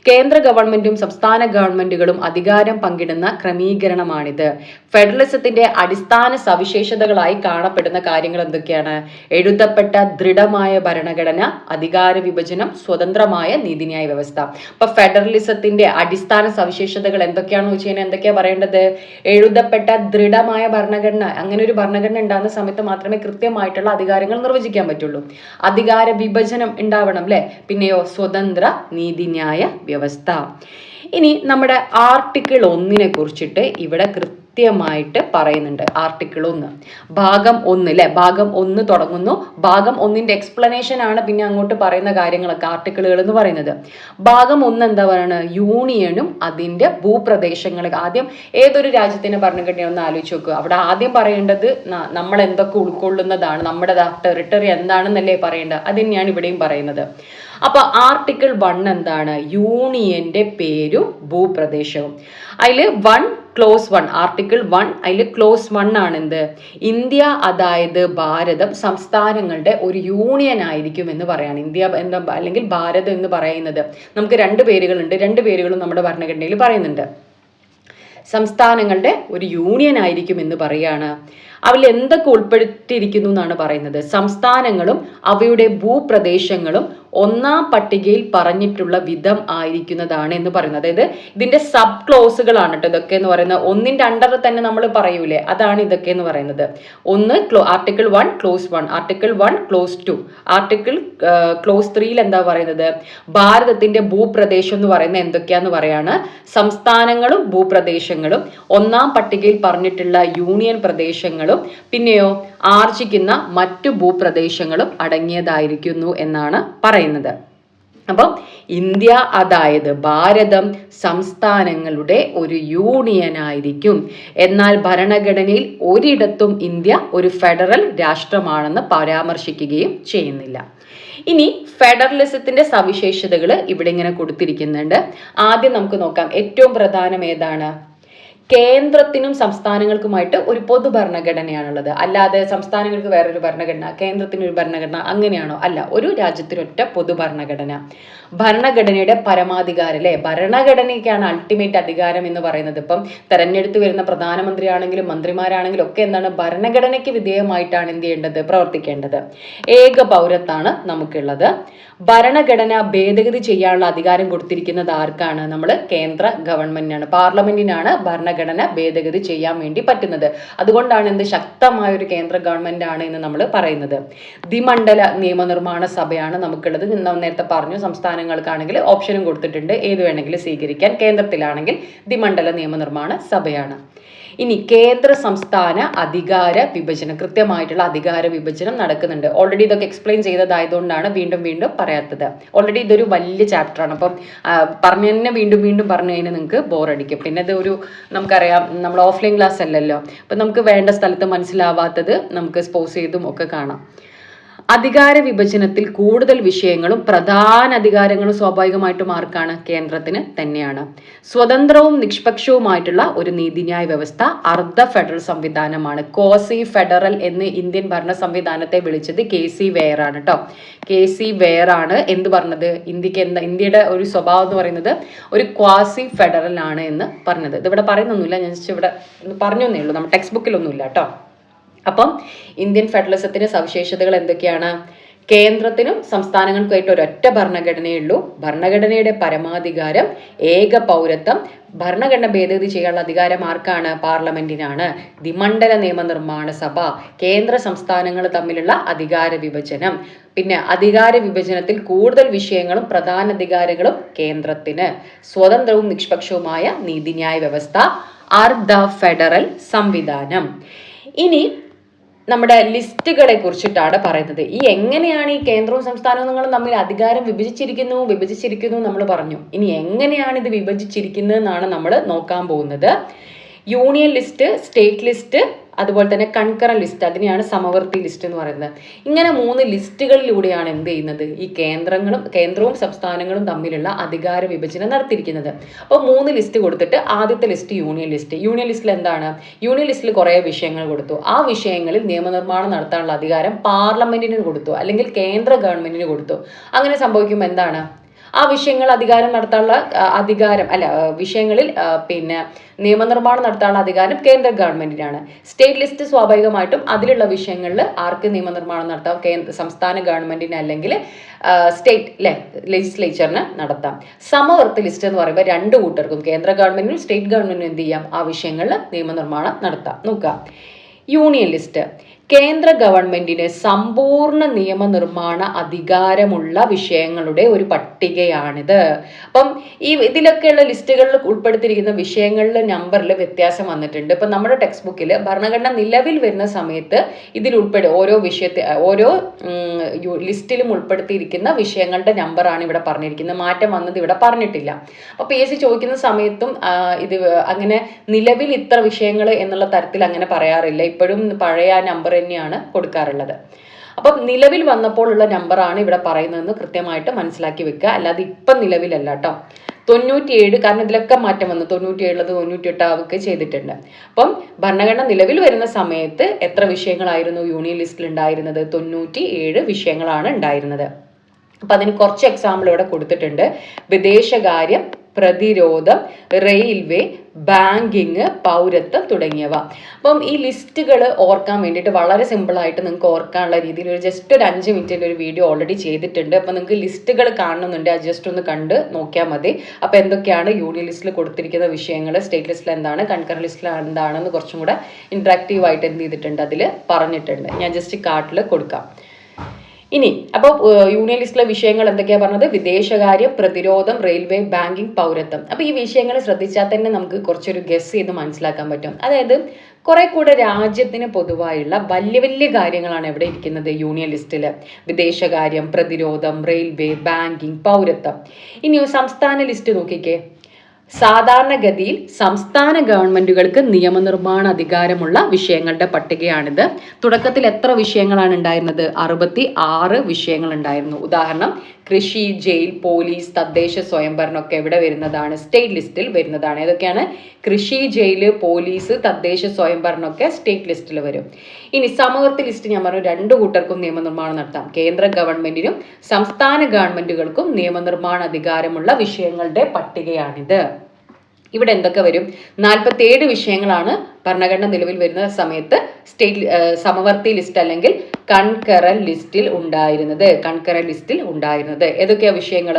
കേന്ദ്ര ഗവൺമെന്റും സംസ്ഥാന ഗവൺമെന്റുകളും അധികാരം പങ്കിടുന്ന ക്രമീകരണമാണിത്. ഫെഡറലിസത്തിന്റെ അടിസ്ഥാന സവിശേഷതകളായി കാണപ്പെടുന്ന കാര്യങ്ങൾ എന്തൊക്കെയാണ്? എഴുതപ്പെട്ട ദൃഢമായ ഭരണഘടന, അധികാര വിഭജനം, സ്വതന്ത്രമായ നീതിന്യായ വ്യവസ്ഥ. അപ്പൊ ഫെഡറലിസത്തിന്റെ അടിസ്ഥാന സവിശേഷതകൾ എന്തൊക്കെയാണെന്ന് വെച്ച് കഴിഞ്ഞാൽ എന്തൊക്കെയാ പറയേണ്ടത്? എഴുതപ്പെട്ട ദൃഢമായ ഭരണഘടന. അങ്ങനെ ഒരു ഭരണഘടന ഉണ്ടാകുന്ന സമയത്ത് മാത്രമേ കൃത്യമായിട്ടുള്ള അധികാരങ്ങൾ നിർവചിക്കാൻ പറ്റുള്ളൂ. അധികാര വിഭജനം ഉണ്ടാവണം അല്ലെ? പിന്നെയോ സ്വതന്ത്ര നീതിന്യായ വ്യവസ്ഥ. ഇനി നമ്മുടെ ആർട്ടിക്കിൾ 1 കുറിച്ചിട്ട് ഇവിടെ കൃത്യമായിട്ട് പറയുന്നുണ്ട്. ആർട്ടിക്കിൾ 1 ഭാഗം 1 അല്ലെ? ഭാഗം 1 തുടങ്ങുന്നു. ഭാഗം 1ന്റെ എക്സ്പ്ലനേഷൻ ആണ് പിന്നെ അങ്ങോട്ട് പറയുന്ന കാര്യങ്ങളൊക്കെ ആർട്ടിക്കിളുകൾ എന്ന് പറയുന്നത്. ഭാഗം 1 എന്താ പറയുന്നത്? യൂണിയനും അതിന്റെ ഭൂപ്രദേശങ്ങൾ. ആദ്യം ഏതൊരു രാജ്യത്തിന്റെ ഭരണഘടന ഒന്ന് ആലോചിച്ച് നോക്കുക. അവിടെ ആദ്യം പറയേണ്ടത് നമ്മൾ എന്തൊക്കെ ഉൾക്കൊള്ളുന്നതാണ്, നമ്മുടെ ടെറിട്ടറി എന്താണെന്നല്ലേ പറയേണ്ടത്. അത് തന്നെയാണ് ഇവിടെയും പറയുന്നത്. അപ്പൊ ആർട്ടിക്കിൾ 1 എന്താണ്? യൂണിയന്റെ പേരും ഭൂപ്രദേശവും. അതില് 1 ക്ലോസ് 1 ആർട്ടിക്കിൾ 1 അതിൽ ക്ലോസ് 1 ആണ് എന്ത്? ഇന്ത്യ അതായത് ഭാരതം സംസ്ഥാനങ്ങളുടെ ഒരു യൂണിയൻ ആയിരിക്കും എന്ന് പറയാണ്. ഇന്ത്യ എന്താ അല്ലെങ്കിൽ ഭാരതം എന്ന് പറയുന്നത് നമുക്ക് 2 പേരുകളുണ്ട്. 2 പേരുകളും നമ്മുടെ ഭരണഘടനയിൽ പറയുന്നുണ്ട്. സംസ്ഥാനങ്ങളുടെ ഒരു യൂണിയൻ ആയിരിക്കും എന്ന് പറയാണ്. അതിൽ എന്തൊക്കെ ഉൾപ്പെടുത്തിയിരിക്കുന്നു എന്നാണ് പറയുന്നത്? സംസ്ഥാനങ്ങളും അവയുടെ ഭൂപ്രദേശങ്ങളും 1-ാം പട്ടികയിൽ പറഞ്ഞിട്ടുള്ള വിധം ആയിരിക്കുന്നതാണ് എന്ന് പറയുന്നത്. അതായത് ഇതിന്റെ സബ് ക്ലോസുകളാണ് കേട്ടോ ഇതൊക്കെ എന്ന് പറയുന്നത്. 1ന്റെ അണ്ടറിൽ തന്നെ നമ്മൾ പറയൂലേ, അതാണ് ഇതൊക്കെ എന്ന് പറയുന്നത്. Article 1 clause 1, article 1 clause 2, article clause 3ൽ എന്താ പറയുന്നത്? ഭാരതത്തിന്റെ ഭൂപ്രദേശം എന്ന് പറയുന്നത് എന്തൊക്കെയാന്ന് പറയാണ്. സംസ്ഥാനങ്ങളും ഭൂപ്രദേശങ്ങളും 1-ാം പട്ടികയിൽ പറഞ്ഞിട്ടുള്ള യൂണിയൻ പ്രദേശങ്ങളും പിന്നെയോ ആർജിക്കുന്ന മറ്റു ഭൂപ്രദേശങ്ങളും അടങ്ങിയതായിരിക്കുന്നു എന്നാണ് പറയുന്നത്. അപ്പം ഇന്ത്യ അതായത് ഭാരതം സംസ്ഥാനങ്ങളുടെ ഒരു യൂണിയൻ ആയിരിക്കും. എന്നാൽ ഭരണഘടനയിൽ ഒരിടത്തും ഇന്ത്യ ഒരു ഫെഡറൽ രാഷ്ട്രമാണെന്ന് പരാമർശിക്കുകയും ചെയ്യുന്നില്ല. ഇനി ഫെഡറലിസത്തിന്റെ സവിശേഷതകൾ ഇവിടെ ഇങ്ങനെ കൊടുത്തിരിക്കുന്നുണ്ട്. ആദ്യം നമുക്ക് നോക്കാം. ഏറ്റവും പ്രധാനം ഏതാണ്? കേന്ദ്രത്തിനും സംസ്ഥാനങ്ങൾക്കുമായിട്ട് ഒരു പൊതു ഭരണഘടനയാണുള്ളത്. അല്ലാതെ സംസ്ഥാനങ്ങൾക്ക് വേറൊരു ഭരണഘടന, കേന്ദ്രത്തിനൊരു ഭരണഘടന അങ്ങനെയാണോ? അല്ല, ഒരു രാജ്യത്തിനൊറ്റ പൊതു ഭരണഘടന. ഭരണഘടനയുടെ പരമാധികാരം അല്ലെ? ഭരണഘടനയ്ക്കാണ് അൾട്ടിമേറ്റ് അധികാരം എന്ന് പറയുന്നത്. ഇപ്പം തെരഞ്ഞെടുത്ത് വരുന്ന പ്രധാനമന്ത്രി ആണെങ്കിലും മന്ത്രിമാരാണെങ്കിലും ഒക്കെ എന്താണ്? ഭരണഘടനയ്ക്ക് വിധേയമായിട്ടാണ് എന്ത് ചെയ്യേണ്ടത്? പ്രവർത്തിക്കേണ്ടത്. ഏക പൗരത്വമാണ് നമുക്കുള്ളത്. ഭരണഘടന ഭേദഗതി ചെയ്യാനുള്ള അധികാരം കൊടുത്തിരിക്കുന്നത് ആർക്കാണ്? നമ്മൾ കേന്ദ്ര ഗവൺമെന്റിനാണ്, പാർലമെന്റിനാണ് ഭരണഘടന ഭേദഗതി ചെയ്യാൻ വേണ്ടി പറ്റുന്നത്. അതുകൊണ്ടാണ് എന്ത് ശക്തമായ ഒരു കേന്ദ്ര ഗവൺമെന്റ് ആണ് എന്ന് നമ്മൾ പറയുന്നത്. ദ്വിമണ്ഡല നിയമനിർമ്മാണ സഭയാണ് നമുക്കുള്ളത്. നേരത്തെ പറഞ്ഞു, സംസ്ഥാനങ്ങൾക്കാണെങ്കിൽ ഓപ്ഷനും കൊടുത്തിട്ടുണ്ട്, ഏത് വേണമെങ്കിലും സ്വീകരിക്കാൻ. കേന്ദ്രത്തിലാണെങ്കിൽ ദ്വിമണ്ഡല നിയമനിർമ്മാണ സഭയാണ്. ഇനി കേന്ദ്ര സംസ്ഥാന അധികാര വിഭജനം, കൃത്യമായിട്ടുള്ള അധികാര വിഭജനം നടക്കുന്നുണ്ട്. ഓൾറെഡി ഇതൊക്കെ എക്സ്പ്ലെയിൻ ചെയ്തതായതുകൊണ്ടാണ് വീണ്ടും വീണ്ടും പറയാത്തത്. ഓൾറെഡി ഇതൊരു വലിയ ചാപ്റ്ററാണ്. അപ്പം പറഞ്ഞു തന്നെ വീണ്ടും വീണ്ടും പറഞ്ഞു കഴിഞ്ഞാൽ നിങ്ങൾക്ക് ബോറടിക്കും. പിന്നെ ഇത് നമുക്കറിയാം, നമ്മൾ ഓഫ്ലൈൻ ക്ലാസ് അല്ലല്ലോ. അപ്പം നമുക്ക് വേണ്ട സ്ഥലത്ത് മനസ്സിലാവാത്തത് നമുക്ക് സ്പോസ് ചെയ്തും ഒക്കെ കാണാം. അധികാര വിഭജനത്തിൽ കൂടുതൽ വിഷയങ്ങളും പ്രധാന അധികാരങ്ങളും സ്വാഭാവികമായിട്ടും ആർക്കാണ്? കേന്ദ്രത്തിന് തന്നെയാണ്. സ്വതന്ത്രവും നിഷ്പക്ഷവുമായിട്ടുള്ള ഒരു നീതിന്യായ വ്യവസ്ഥ അർദ്ധ ഫെഡറൽ സംവിധാനമാണ്. ക്വാസി ഫെഡറൽ എന്ന് ഇന്ത്യൻ ഭരണ സംവിധാനത്തെ വിളിച്ചത് KC വെയർ ആണ് കേട്ടോ. KC വെയർ ആണ് എന്ത് പറഞ്ഞത്? ഇന്ത്യയുടെ ഒരു സ്വഭാവം എന്ന് പറയുന്നത് ഒരു ക്വാസി ഫെഡറൽ ആണ് എന്ന് പറഞ്ഞത്. ഇതിവിടെ പറയുന്നൊന്നുമില്ല, ഞാൻ ഇവിടെ പറഞ്ഞു തന്നേ ഉള്ളൂ, നമ്മുടെ ടെക്സ്റ്റ് ബുക്കിലൊന്നുമില്ല കേട്ടോ. അപ്പം ഇന്ത്യൻ ഫെഡറലിസത്തിന്റെ സവിശേഷതകൾ എന്തൊക്കെയാണ്? കേന്ദ്രത്തിനും സംസ്ഥാനങ്ങൾക്കുമായിട്ട് ഒരൊറ്റ ഭരണഘടനയേ ഉള്ളൂ. ഭരണഘടനയുടെ പരമാധികാരം, ഏക പൗരത്വം, ഭരണഘടന ഭേദഗതി ചെയ്യാനുള്ള അധികാരം ആർക്കാണ്? പാർലമെന്റിനാണ്. ദ്വിമണ്ഡല നിയമനിർമ്മാണ സഭ, കേന്ദ്ര സംസ്ഥാനങ്ങൾ തമ്മിലുള്ള അധികാര വിഭജനം, പിന്നെ അധികാര വിഭജനത്തിൽ കൂടുതൽ വിഷയങ്ങളും പ്രധാന അധികാരങ്ങളും കേന്ദ്രത്തിന്, സ്വതന്ത്രവും നിഷ്പക്ഷവുമായ നീതിന്യായ വ്യവസ്ഥ, അർദ്ധ ഫെഡറൽ സംവിധാനം. ഇനി നമ്മുടെ ലിസ്റ്റുകളെ കുറിച്ചിട്ടാണ് പറയുന്നത്. എങ്ങനെയാണ് ഈ കേന്ദ്രവും സംസ്ഥാനങ്ങളും തമ്മിൽ അധികാരം വിഭജിച്ചിരിക്കുന്നു നമ്മൾ പറഞ്ഞു. ഇനി എങ്ങനെയാണ് ഇത് വിഭജിച്ചിരിക്കുന്നത് എന്നാണ് നമ്മൾ നോക്കാൻ പോകുന്നത്. യൂണിയൻ ലിസ്റ്റ്, സ്റ്റേറ്റ് ലിസ്റ്റ്, അതുപോലെ തന്നെ കൺകറൻ ലിസ്റ്റ്, അതിനെയാണ് സമവർത്തി ലിസ്റ്റ് എന്ന് പറയുന്നത്. ഇങ്ങനെ 3 ലിസ്റ്റുകളിലൂടെയാണ് എന്ത് ചെയ്യുന്നത്, ഈ കേന്ദ്രവും സംസ്ഥാനങ്ങളും തമ്മിലുള്ള അധികാര വിഭജനം നടത്തിയിരിക്കുന്നത്. അപ്പോൾ 3 ലിസ്റ്റ് കൊടുത്തിട്ട് ആദ്യത്തെ ലിസ്റ്റ് യൂണിയൻ ലിസ്റ്റ്. യൂണിയൻ ലിസ്റ്റിൽ എന്താണ്, യൂണിയൻ ലിസ്റ്റിൽ കുറേ വിഷയങ്ങൾ കൊടുത്തു. ആ വിഷയങ്ങളിൽ നിയമനിർമ്മാണം നടത്താനുള്ള അധികാരം പാർലമെന്റിന് കൊടുത്തു, അല്ലെങ്കിൽ കേന്ദ്ര ഗവൺമെന്റിന് കൊടുത്തു. അങ്ങനെ സംഭവിക്കുമ്പോൾ എന്താണ്, ആ വിഷയങ്ങൾ വിഷയങ്ങളിൽ നിയമനിർമ്മാണം നടത്താനുള്ള അധികാരം കേന്ദ്ര ഗവൺമെന്റിനാണ്. സ്റ്റേറ്റ് ലിസ്റ്റ് സ്വാഭാവികമായിട്ടും അതിലുള്ള വിഷയങ്ങളിൽ ആർക്ക് നിയമനിർമ്മാണം നടത്താം, സംസ്ഥാന ഗവൺമെന്റിന് അല്ലെങ്കിൽ സ്റ്റേറ്റ് ലെജിസ്ലേച്ചറിന് നടത്താം. സമവർത്തി ലിസ്റ്റ് എന്ന് പറയുമ്പോൾ 2 കൂട്ടർക്കും, കേന്ദ്ര ഗവൺമെന്റിനും സ്റ്റേറ്റ് ഗവൺമെന്റിനും എന്ത് ചെയ്യാം, ആ വിഷയങ്ങളിൽ നിയമനിർമ്മാണം നടത്താം. നോക്കാം, യൂണിയൻ ലിസ്റ്റ് കേന്ദ്ര ഗവൺമെന്റിന് സമ്പൂർണ്ണ നിയമനിർമ്മാണ അധികാരമുള്ള വിഷയങ്ങളുടെ ഒരു പട്ടികയാണിത്. അപ്പം ഇതിലൊക്കെയുള്ള ലിസ്റ്റുകളിൽ ഉൾപ്പെടുത്തിയിരിക്കുന്ന വിഷയങ്ങളുടെ നമ്പറിൽ വ്യത്യാസം വന്നിട്ടുണ്ട്. ഇപ്പം നമ്മുടെ ടെക്സ്റ്റ് ബുക്കിൽ ഭരണഘടന നിലവിൽ വരുന്ന സമയത്ത് ഇതിൽ ഓരോ ലിസ്റ്റിലും ഉൾപ്പെടുത്തിയിരിക്കുന്ന വിഷയങ്ങളുടെ നമ്പറാണ് ഇവിടെ പറഞ്ഞിരിക്കുന്നത്. മാറ്റം വന്നത് ഇവിടെ പറഞ്ഞിട്ടില്ല. അപ്പോൾ PSC ചോദിക്കുന്ന സമയത്തും ഇത് അങ്ങനെ നിലവിൽ ഇത്ര വിഷയങ്ങൾ എന്നുള്ള തരത്തിൽ അങ്ങനെ പറയാറില്ല. ഇപ്പോഴും പഴയ നമ്പർ തന്നെയാണ് കൊടുക്കാറുള്ളത്. അപ്പം നിലവിൽ വന്നപ്പോൾ ഉള്ള നമ്പറാണ് ഇവിടെ പറയുന്നതെന്ന് കൃത്യമായിട്ട് മനസ്സിലാക്കി വെക്കുക. അല്ലാതെ ഇപ്പം നിലവിലല്ല കേട്ടോ. 97, കാരണം ഇതിലൊക്കെ മാറ്റം വന്നു, 97 98 ചെയ്തിട്ടുണ്ട്. അപ്പം ഭരണഘടന നിലവിൽ വരുന്ന സമയത്ത് എത്ര വിഷയങ്ങളായിരുന്നു യൂണിയൻ ലിസ്റ്റിൽ ഉണ്ടായിരുന്നത്, 97 വിഷയങ്ങളാണ് ഉണ്ടായിരുന്നത്. അപ്പം അതിന് കുറച്ച് എക്സാമ്പിൾ ഇവിടെ കൊടുത്തിട്ടുണ്ട്. വിദേശകാര്യം, പ്രതിരോധം, റെയിൽവേ, ബാങ്കിങ്, പൗരത്വം തുടങ്ങിയവ. അപ്പം ഈ ലിസ്റ്റുകൾ ഓർക്കാൻ വേണ്ടിയിട്ട് വളരെ സിമ്പിളായിട്ട് നിങ്ങൾക്ക് ഓർക്കാനുള്ള രീതിയിൽ ജസ്റ്റ് ഒരു 5 മിനിറ്റിൻ്റെ ഒരു വീഡിയോ ഓൾറെഡി ചെയ്തിട്ടുണ്ട്. അപ്പം നിങ്ങൾക്ക് ലിസ്റ്റുകൾ കാണുന്നുണ്ട്, അത് ജസ്റ്റ് ഒന്ന് കണ്ട് നോക്കിയാൽ മതി. അപ്പോൾ എന്തൊക്കെയാണ് യൂണിയൻ ലിസ്റ്റിൽ കൊടുത്തിരിക്കുന്ന വിഷയങ്ങൾ, സ്റ്റേറ്റ് ലിസ്റ്റിൽ എന്താണ്, കൺകറന്റ് ലിസ്റ്റിൽ എന്താണെന്ന് കുറച്ചും കൂടെ ഇൻട്രാക്റ്റീവായിട്ട് എന്ത് ചെയ്തിട്ടുണ്ട്, അതിൽ പറഞ്ഞിട്ടുണ്ട്. ഞാൻ ജസ്റ്റ് കാർട്ടിൽ കൊടുക്കാം. ഇനി അപ്പോൾ യൂണിയൻ ലിസ്റ്റിലെ വിഷയങ്ങൾ എന്തൊക്കെയാ പറഞ്ഞത്, വിദേശകാര്യം, പ്രതിരോധം, റെയിൽവേ, ബാങ്കിങ്, പൗരത്വം. അപ്പോൾ ഈ വിഷയങ്ങൾ ശ്രദ്ധിച്ചാൽ തന്നെ നമുക്ക് കുറച്ചൊരു ഗസ് ചെയ്ത് മനസ്സിലാക്കാൻ പറ്റും. അതായത് കുറെ കൂടെ രാജ്യത്തിന് പൊതുവായുള്ള വലിയ വലിയ കാര്യങ്ങളാണ് എവിടെ ഇരിക്കുന്നത്, യൂണിയൻ ലിസ്റ്റിൽ. വിദേശകാര്യം, പ്രതിരോധം, റെയിൽവേ, ബാങ്കിങ്, പൗരത്വം. ഇനി സംസ്ഥാന ലിസ്റ്റ് നോക്കിക്കേ. സാധാരണഗതിയിൽ സംസ്ഥാന ഗവൺമെന്റുകൾക്ക് നിയമനിർമ്മാണ അധികാരമുള്ള വിഷയങ്ങളുടെ പട്ടികയാണിത്. തുടക്കത്തിൽ എത്ര വിഷയങ്ങളാണ് ഉണ്ടായിരുന്നത്, 66 വിഷയങ്ങൾ ഉണ്ടായിരുന്നു. ഉദാഹരണം, കൃഷി, ജയിൽ, പോലീസ്, തദ്ദേശ സ്വയംഭരണം ഒക്കെ എവിടെ വരുന്നതാണ്, സ്റ്റേറ്റ് ലിസ്റ്റിൽ വരുന്നതാണ്. ഏതൊക്കെയാണ്, കൃഷി, ജയില്, പോലീസ്, തദ്ദേശ സ്വയംഭരണം ഒക്കെ സ്റ്റേറ്റ് ലിസ്റ്റിൽ വരും. ഇനി സമവർത്തി ലിസ്റ്റ് ഞാൻ പറഞ്ഞു, 2 കൂട്ടർക്കും നിയമനിർമ്മാണം നടത്താം. കേന്ദ്ര ഗവൺമെന്റിനും സംസ്ഥാന ഗവൺമെന്റുകൾക്കും നിയമനിർമ്മാണ അധികാരമുള്ള വിഷയങ്ങളുടെ പട്ടികയാണിത്. ഇവിടെ എന്തൊക്കെ വരും, 47 വിഷയങ്ങളാണ് ഭരണഘടന നിലവിൽ വരുന്ന സമയത്ത് സമവർത്തി ലിസ്റ്റ് അല്ലെങ്കിൽ കൺകറന്റ് ലിസ്റ്റിൽ ഉണ്ടായിരുന്നത്. ഏതൊക്കെയാ വിഷയങ്ങൾ,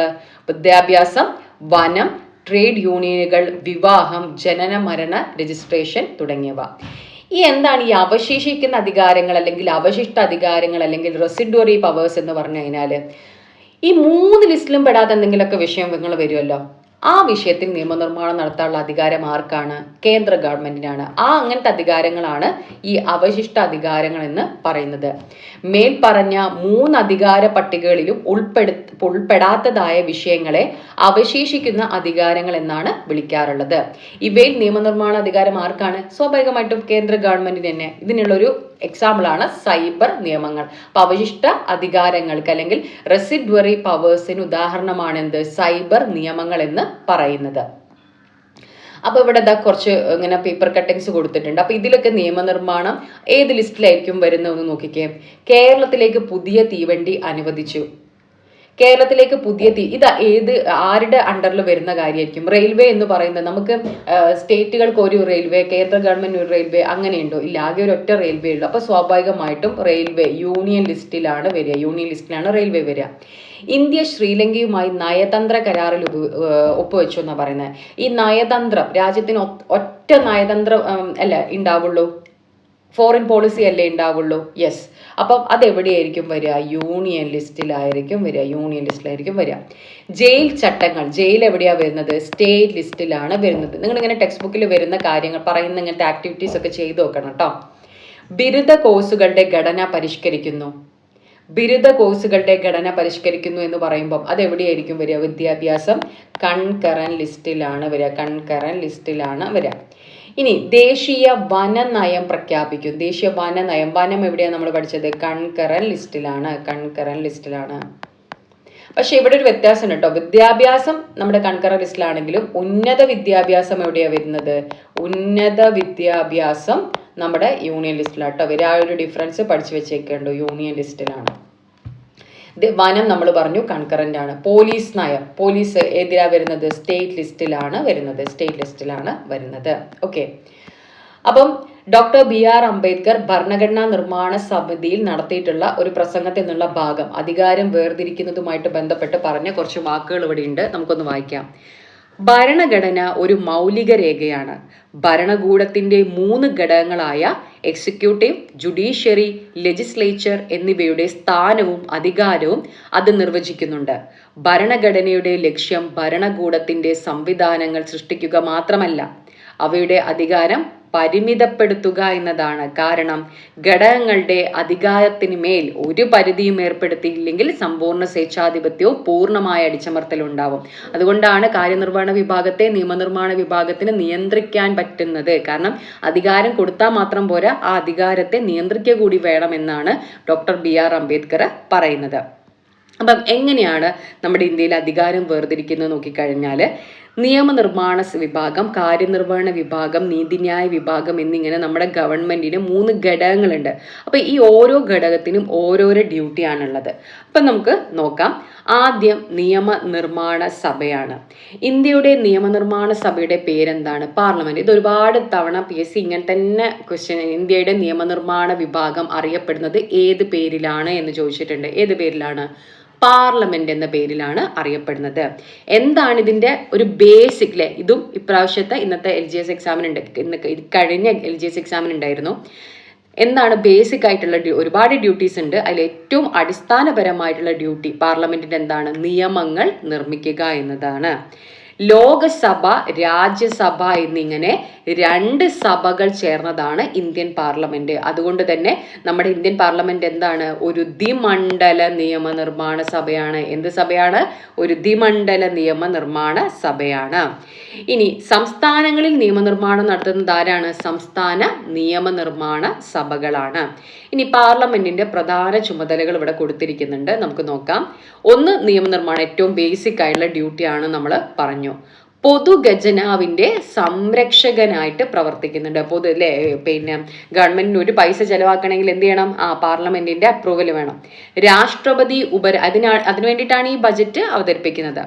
വിദ്യാഭ്യാസം, വനം, ട്രേഡ് യൂണിയനുകൾ, വിവാഹം, ജനന മരണ രജിസ്ട്രേഷൻ തുടങ്ങിയവ. എന്താണ് ഈ അവശേഷിക്കുന്ന അധികാരങ്ങൾ അല്ലെങ്കിൽ അവശിഷ്ട അധികാരങ്ങൾ അല്ലെങ്കിൽ റെസിഡ്വറി പവേഴ്സ് എന്ന് പറഞ്ഞു കഴിഞ്ഞാൽ, ഈ 3 ലിസ്റ്റിലും പെടാത്ത എന്തെങ്കിലുമൊക്കെ വിഷയം നിങ്ങൾ വരുമല്ലോ, ആ വിഷയത്തിൽ നിയമനിർമ്മാണം നടത്താനുള്ള അധികാരം ആർക്കാണ്, കേന്ദ്ര ഗവൺമെന്റിനാണ്. അങ്ങനത്തെ അധികാരങ്ങളാണ് ഈ അവശിഷ്ട അധികാരങ്ങൾ എന്ന് പറയുന്നത്. മേൽപ്പറഞ്ഞ 3 അധികാര പട്ടികകളിലും ഉൾപ്പെടാത്തതായ വിഷയങ്ങളെ അവശേഷിക്കുന്ന അധികാരങ്ങൾ എന്നാണ് വിളിക്കാറുള്ളത്. ഇവയിൽ നിയമനിർമ്മാണ അധികാരം ആർക്കാണ്, സ്വാഭാവികമായിട്ടും കേന്ദ്ര ഗവൺമെന്റിന് തന്നെ. ഇതിനുള്ളൊരു എക്സാമ്പിളാണ് സൈബർ നിയമങ്ങൾ. അപ്പൊ അവശിഷ്ട അധികാരങ്ങൾക്ക് അല്ലെങ്കിൽ റെസിഡ്വറി പവേഴ്സിന് ഉദാഹരണമാണ് എന്ത്, സൈബർ നിയമങ്ങൾ എന്ന് പറയുന്നത്. അപ്പൊ ഇവിടെ കുറച്ച് ഇങ്ങനെ പേപ്പർ കട്ടിങ്സ് കൊടുത്തിട്ടുണ്ട്. അപ്പൊ ഇതിലൊക്കെ നിയമനിർമ്മാണം ഏത് ലിസ്റ്റിലായിരിക്കും വരുന്നതെന്ന് നോക്കിക്കേ. കേരളത്തിലേക്ക് പുതിയ തീവണ്ടി അനുവദിച്ചു. കേരളത്തിലേക്ക് ആരുടെ അണ്ടറിൽ വരുന്ന കാര്യമായിരിക്കും, റെയിൽവേ എന്ന് പറയുന്നത്. നമുക്ക് സ്റ്റേറ്റുകൾക്ക് ഒരു റെയിൽവേ, കേന്ദ്ര ഗവൺമെന്റ് ഒരു റെയിൽവേ അങ്ങനെയുണ്ടോ, ഇല്ല, ആകെ ഒരു ഒറ്റ റെയിൽവേ ഉള്ളൂ. അപ്പൊ സ്വാഭാവികമായിട്ടും റെയിൽവേ യൂണിയൻ ലിസ്റ്റിലാണ് റെയിൽവേ വരിക. ഇന്ത്യ ശ്രീലങ്കയുമായി നയതന്ത്ര കരാറിൽ ഒപ്പുവെച്ചു എന്നാണ് പറയുന്നത്. ഈ നയതന്ത്രം, രാജ്യത്തിന് ഒറ്റ നയതന്ത്രം അല്ല ഉണ്ടാവുള്ളൂ, ഫോറിൻ പോളിസി അല്ലേ ഉണ്ടാവുള്ളൂ. യെസ്. അപ്പം അതെവിടെയായിരിക്കും വരിക, യൂണിയൻ ലിസ്റ്റിലായിരിക്കും വരിക. ജയിൽ ചട്ടങ്ങൾ, ജയിൽ എവിടെയാ വരുന്നത്, സ്റ്റേറ്റ് ലിസ്റ്റിലാണ് വരുന്നത്. നിങ്ങളിങ്ങനെ ടെക്സ്റ്റ് ബുക്കിൽ വരുന്ന കാര്യങ്ങൾ പറയുന്ന ഇങ്ങനത്തെ ആക്ടിവിറ്റീസ് ഒക്കെ ചെയ്തു നോക്കണം കേട്ടോ. ബിരുദ കോഴ്സുകളുടെ ഘടന പരിഷ്കരിക്കുന്നു എന്ന് പറയുമ്പോൾ അതെവിടെയായിരിക്കും വരിക, വിദ്യാഭ്യാസം, കൺകറന്റ് ലിസ്റ്റിലാണ് വരിക. ഇനി ദേശീയ വനനയം പ്രഖ്യാപിക്കും. ദേശീയ വനനയം, വനം എവിടെയാണ് നമ്മൾ പഠിച്ചത്? കൺകറന്റ് ലിസ്റ്റിലാണ്. പക്ഷെ ഇവിടെ ഒരു വ്യത്യാസം കേട്ടോ. വിദ്യാഭ്യാസം നമ്മുടെ കൺകറന്റ് ലിസ്റ്റിലാണെങ്കിലും ഉന്നത വിദ്യാഭ്യാസം എവിടെയാണ് വരുന്നത്? ഉന്നത വിദ്യാഭ്യാസം നമ്മുടെ യൂണിയൻ ലിസ്റ്റിലാട്ടോ. ആ ഒരു ഡിഫറൻസ് പഠിച്ചു വെച്ചേക്കേണ്ടു. യൂണിയൻ ലിസ്റ്റിലാണ്. വനം നമ്മൾ പറഞ്ഞു കൺകറന്റ് ആണ്. പോലീസ് നയം, പോലീസ് ഏതിലാ വരുന്നത്? സ്റ്റേറ്റ് ലിസ്റ്റിലാണ് വരുന്നത്. ഓക്കെ. അപ്പം ഡോക്ടർ BR അംബേദ്കർ ഭരണഘടനാ നിർമ്മാണ സമിതിയിൽ നടത്തിയിട്ടുള്ള ഒരു പ്രസംഗത്തിൽ നിന്നുള്ള ഭാഗം, അധികാരം വേർതിരിക്കുന്നതുമായിട്ട് ബന്ധപ്പെട്ട് പറഞ്ഞ കുറച്ച് വാക്കുകൾ ഇവിടെ ഉണ്ട്, നമുക്കൊന്ന് വായിക്കാം. ഭരണഘടന ഒരു മൗലിക രേഖയാണ്. ഭരണകൂടത്തിന്റെ 3 ഘടകങ്ങളായ എക്സിക്യൂട്ടീവ്, ജുഡീഷ്യറി, ലെജിസ്ലേച്ചർ എന്നിവയുടെ സ്ഥാനവും അധികാരവും അത് നിർവചിക്കുന്നുണ്ട്. ഭരണഘടനയുടെ ലക്ഷ്യം ഭരണകൂടത്തിന്റെ സംവിധാനങ്ങൾ സൃഷ്ടിക്കുക മാത്രമല്ല, അവയുടെ അധികാരം പരിമിതപ്പെടുത്തുക എന്നതാണ്. കാരണം ഘടകങ്ങളുടെ അധികാരത്തിന് മേൽ ഒരു പരിധിയും ഏർപ്പെടുത്തിയില്ലെങ്കിൽ സമ്പൂർണ്ണ സ്വേച്ഛാധിപത്യവും പൂർണ്ണമായ അടിച്ചമർത്തലുണ്ടാവും. അതുകൊണ്ടാണ് കാര്യനിർവഹണ വിഭാഗത്തെ നിയമനിർമ്മാണ വിഭാഗത്തിന് നിയന്ത്രിക്കാൻ പറ്റുന്നത്. കാരണം അധികാരം കൊടുത്താൽ മാത്രം പോരാ, ആ അധികാരത്തെ നിയന്ത്രിക്കുക കൂടി വേണമെന്നാണ് ഡോക്ടർ BR അംബേദ്കർ പറയുന്നത്. അപ്പം എങ്ങനെയാണ് നമ്മുടെ ഇന്ത്യയിൽ അധികാരം വേർതിരിക്കുന്നത് നോക്കിക്കഴിഞ്ഞാൽ, നിയമനിർമ്മാണ വിഭാഗം, കാര്യനിർവഹണ വിഭാഗം, നീതിന്യായ വിഭാഗം എന്നിങ്ങനെ നമ്മുടെ ഗവൺമെന്റിന് 3 ഘടകങ്ങളുണ്ട്. അപ്പൊ ഈ ഓരോ ഘടകത്തിനും ഓരോരോ ഡ്യൂട്ടിയാണുള്ളത്. അപ്പൊ നമുക്ക് നോക്കാം. ആദ്യം നിയമനിർമ്മാണ സഭയാണ്. ഇന്ത്യയുടെ നിയമനിർമ്മാണ സഭയുടെ പേരെന്താണ്? പാർലമെന്റ്. ഇത് ഒരുപാട് തവണ PSC ഇങ്ങനെ തന്നെ ക്വസ്റ്റ്യൻ, ഇന്ത്യയുടെ നിയമനിർമ്മാണ വിഭാഗം അറിയപ്പെടുന്നത് ഏത് പേരിലാണ് എന്ന് ചോദിച്ചിട്ടുണ്ട്. ഏത് പേരിലാണ്? പാർലമെന്റ് എന്ന പേരിലാണ് അറിയപ്പെടുന്നത്. എന്താണ് ഇതിന്റെ ഒരു ബേസിക്? ഇതും ഇപ്രാവശ്യത്തെ ഇന്നത്തെ LGS എക്സാമിനുണ്ട്, കഴിഞ്ഞ LGS എക്സാമിനുണ്ടായിരുന്നു. എന്താണ് ബേസിക് ആയിട്ടുള്ള ഒരുപാട് ഡ്യൂട്ടീസ് ഉണ്ട്. അതിൽ ഏറ്റവും അടിസ്ഥാനപരമായിട്ടുള്ള ഡ്യൂട്ടി പാർലമെന്റിന്റെ എന്താണ്? നിയമങ്ങൾ നിർമ്മിക്കുക എന്നതാണ്. ലോകസഭ, രാജ്യസഭ എന്നിങ്ങനെ 2 സഭകൾ ചേർന്നതാണ് ഇന്ത്യൻ പാർലമെന്റ്. അതുകൊണ്ട് തന്നെ നമ്മുടെ ഇന്ത്യൻ പാർലമെന്റ് എന്താണ്? ഒരു ദ്വിമണ്ഡല നിയമനിർമ്മാണ സഭയാണ്. എന്ത് സഭയാണ്? ഒരു ദ്വിമണ്ഡല നിയമനിർമ്മാണ സഭയാണ്. ഇനി സംസ്ഥാനങ്ങളിൽ നിയമനിർമ്മാണം നടത്തുന്നത് ആരാണ്? സംസ്ഥാന നിയമനിർമ്മാണ സഭകളാണ്. ഇനി പാർലമെന്റിന്റെ പ്രധാന ചുമതലകൾ ഇവിടെ കൊടുത്തിരിക്കുന്നുണ്ട്, നമുക്ക് നോക്കാം. 1, നിയമനിർമ്മാണം, ഏറ്റവും ബേസിക് ആയിട്ടുള്ള ഡ്യൂട്ടിയാണ് നമ്മൾ പറഞ്ഞു. പൊതുഖജനാവിന്റെ സംരക്ഷകനായിട്ട് പ്രവർത്തിക്കുന്നുണ്ട്. പിന്നെ ഗവൺമെന്റിന് ഒരു പൈസ ചെലവാക്കണമെങ്കിൽ എന്ത് ചെയ്യണം? പാർലമെന്റിന്റെ അപ്രൂവൽ വേണം. രാഷ്ട്രപതി അതിനു വേണ്ടിയിട്ടാണ് ഈ ബജറ്റ് അവതരിപ്പിക്കുന്നത്.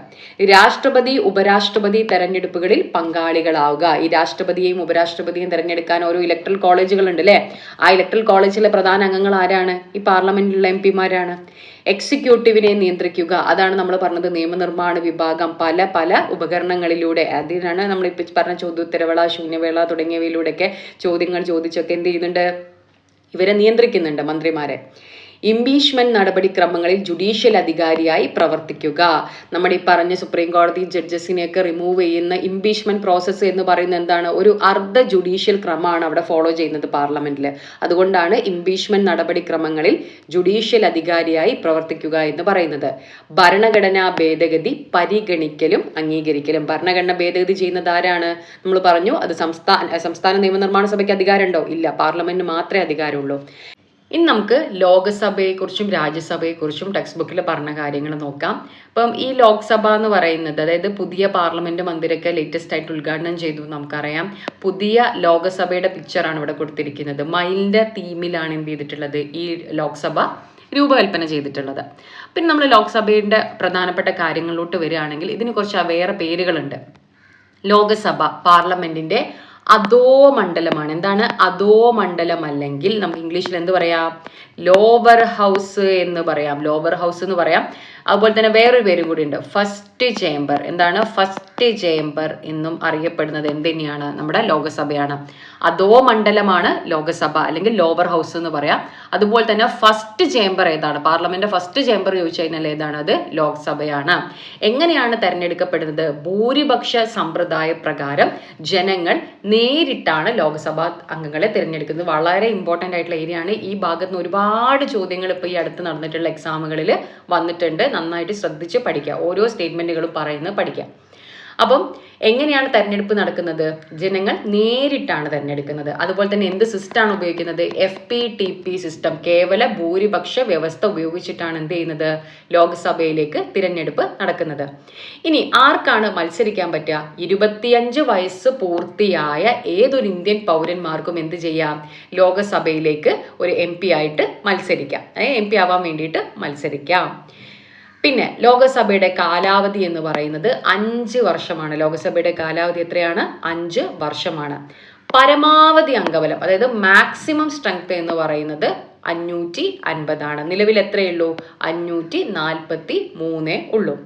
രാഷ്ട്രപതി, ഉപരാഷ്ട്രപതി തെരഞ്ഞെടുപ്പുകളിൽ പങ്കാളികളാവുക. ഈ രാഷ്ട്രപതിയെയും ഉപരാഷ്ട്രപതിയെയും തെരഞ്ഞെടുക്കാൻ ഓരോ ഇലക്ട്രൽ കോളേജുകൾ ഉണ്ട് അല്ലേ? ആ ഇലക്ട്രൽ കോളേജിലെ പ്രധാന അംഗങ്ങൾ ആരാണ്? ഈ പാർലമെന്റിലുള്ള MP-മാരാണ്. എക്സിക്യൂട്ടീവിനെ നിയന്ത്രിക്കുക, അതാണ് നമ്മൾ പറഞ്ഞത് നിയമനിർമ്മാണ വിഭാഗം പല ഉപകരണങ്ങളിലൂടെ, അതിനാണ് നമ്മൾ ഇപ്പൊ പറഞ്ഞ ചോദ്യോത്തരവേള, ശൂന്യവേള തുടങ്ങിയവയിലൂടെയൊക്കെ ചോദ്യങ്ങൾ ചോദിച്ചൊക്കെ എന്ത് ചെയ്യുന്നുണ്ട്? ഇവരെ നിയന്ത്രിക്കുന്നുണ്ട്, മന്ത്രിമാരെ. ഇംപീച്ച്മെന്റ് നടപടിക്രമങ്ങളിൽ ജുഡീഷ്യൽ അധികാരിയായി പ്രവർത്തിക്കുക. നമ്മുടെ ഈ പറഞ്ഞ സുപ്രീം കോടതി ജഡ്ജസിനെയൊക്കെ റിമൂവ് ചെയ്യുന്ന ഇംപീച്ച്മെന്റ് പ്രോസസ്സ് എന്ന് പറയുന്നത് എന്താണ്? ഒരു അർദ്ധ ജുഡീഷ്യൽ ക്രമമാണ് അവിടെ ഫോളോ ചെയ്യുന്നത് പാർലമെന്റിൽ. അതുകൊണ്ടാണ് ഇംപീച്ച്മെന്റ് നടപടിക്രമങ്ങളിൽ ജുഡീഷ്യൽ അധികാരിയായി പ്രവർത്തിക്കുക എന്ന് പറയുന്നത്. ഭരണഘടനാ ഭേദഗതി പരിഗണിക്കലും അംഗീകരിക്കലും. ഭരണഘടന ഭേദഗതി ചെയ്യുന്നത് ആരാണ്? നമ്മൾ പറഞ്ഞു, അത് സംസ്ഥാന നിയമനിർമ്മാണ സഭയ്ക്ക് അധികാരമുണ്ടോ? ഇല്ല, പാർലമെന്റിന് മാത്രമേ അധികാരമുള്ളൂ. ഇനി നമുക്ക് ലോകസഭയെക്കുറിച്ചും രാജ്യസഭയെക്കുറിച്ചും ടെക്സ്റ്റ് ബുക്കിൽ പറഞ്ഞ കാര്യങ്ങൾ നോക്കാം. അപ്പം ഈ ലോക്സഭ എന്ന് പറയുന്നത്, അതായത് പുതിയ പാർലമെന്റ് മന്ദിരമൊക്കെ ലേറ്റസ്റ്റ് ആയിട്ട് ഉദ്ഘാടനം ചെയ്തു നമുക്കറിയാം. പുതിയ ലോകസഭയുടെ പിക്ചറാണ് ഇവിടെ കൊടുത്തിരിക്കുന്നത്. മയിലിന്റെ തീമിലാണ് എന്ത് ചെയ്തിട്ടുള്ളത്? ഈ ലോക്സഭ രൂപകൽപ്പന ചെയ്തിട്ടുള്ളത്. പിന്നെ നമ്മൾ ലോക്സഭയുടെ പ്രധാനപ്പെട്ട കാര്യങ്ങളിലോട്ട് വരികയാണെങ്കിൽ ഇതിന് കുറച്ച് വേറെ പേരുകളുണ്ട്. ലോകസഭ പാർലമെന്റിന്റെ അധോ മണ്ഡലമാണ്. എന്താണ്? അധോ മണ്ഡലം, അല്ലെങ്കിൽ നമുക്ക് ഇംഗ്ലീഷിൽ എന്ത് പറയാം? ലോവർ ഹൗസ് എന്ന് പറയാം. ലോവർ ഹൗസ് എന്ന് പറയാം. അതുപോലെ തന്നെ വേറൊരു പേരും കൂടി ഉണ്ട്, ഫസ്റ്റ് ചേംബർ. എന്താണ്? ഫസ്റ്റ് ചേംബർ എന്നും അറിയപ്പെടുന്നത് എന്ത് തന്നെയാണ്? നമ്മുടെ ലോകസഭയാണ്. അധോ മണ്ഡലമാണ് ലോകസഭ, അല്ലെങ്കിൽ ലോവർ ഹൗസ് എന്ന് പറയാം. അതുപോലെ തന്നെ ഫസ്റ്റ് ചേംബർ ഏതാണ്? പാർലമെന്റ് ഫസ്റ്റ് ചേംബർ ചോദിച്ചു കഴിഞ്ഞാൽ ഏതാണ്? അത് ലോക്സഭയാണ്. എങ്ങനെയാണ് തെരഞ്ഞെടുക്കപ്പെടുന്നത്? ഭൂരിപക്ഷ സമ്പ്രദായ പ്രകാരം ജനങ്ങൾ നേരിട്ടാണ് ലോക്സഭാ അംഗങ്ങളെ തിരഞ്ഞെടുക്കുന്നത്. വളരെ ഇമ്പോർട്ടൻ്റ് ആയിട്ടുള്ള ഏരിയ ആണ്. ഈ ഭാഗത്ത് നിന്ന് ഒരുപാട് ചോദ്യങ്ങൾ ഇപ്പോൾ ഈ അടുത്ത് നടന്നിട്ടുള്ള എക്സാമുകളിൽ വന്നിട്ടുണ്ട്. നന്നായിട്ട് ശ്രദ്ധിച്ച് പഠിക്കുക. ഓരോ സ്റ്റേറ്റ്മെന്റുകളും പറയുന്നത് പഠിക്കുക. അപ്പം എങ്ങനെയാണ് തെരഞ്ഞെടുപ്പ് നടക്കുന്നത്? ജനങ്ങൾ നേരിട്ടാണ് തെരഞ്ഞെടുക്കുന്നത്. അതുപോലെ തന്നെ എന്ത് സിസ്റ്റമാണ് ഉപയോഗിക്കുന്നത്? FPTP സിസ്റ്റം, കേവല ഭൂരിപക്ഷ വ്യവസ്ഥ ഉപയോഗിച്ചിട്ടാണ് എന്ത് ചെയ്യുന്നത്? ലോക്സഭയിലേക്ക് തിരഞ്ഞെടുപ്പ് നടക്കുന്നത്. ഇനി ആർക്കാണ് മത്സരിക്കാൻ പറ്റുക? 25 വയസ്സ് പൂർത്തിയായ ഏതൊരു ഇന്ത്യൻ പൗരന്മാർക്കും എന്ത് ചെയ്യാം? ലോകസഭയിലേക്ക് ഒരു MP ആയിട്ട് മത്സരിക്കാം. MP ആവാൻ വേണ്ടിയിട്ട് മത്സരിക്കാം. പിന്നെ ലോകസഭയുടെ കാലാവധി എന്ന് പറയുന്നത് 5 വർഷമാണ്. ലോകസഭയുടെ കാലാവധി എത്രയാണ്? 5 വർഷമാണ്. പരമാവധി അംഗബലം, അതായത് മാക്സിമം സ്ട്രെങ്ത് എന്ന് പറയുന്നത് 550 ആണ്. നിലവിൽ എത്രയുള്ളൂ? 543 ഉള്ളൂ.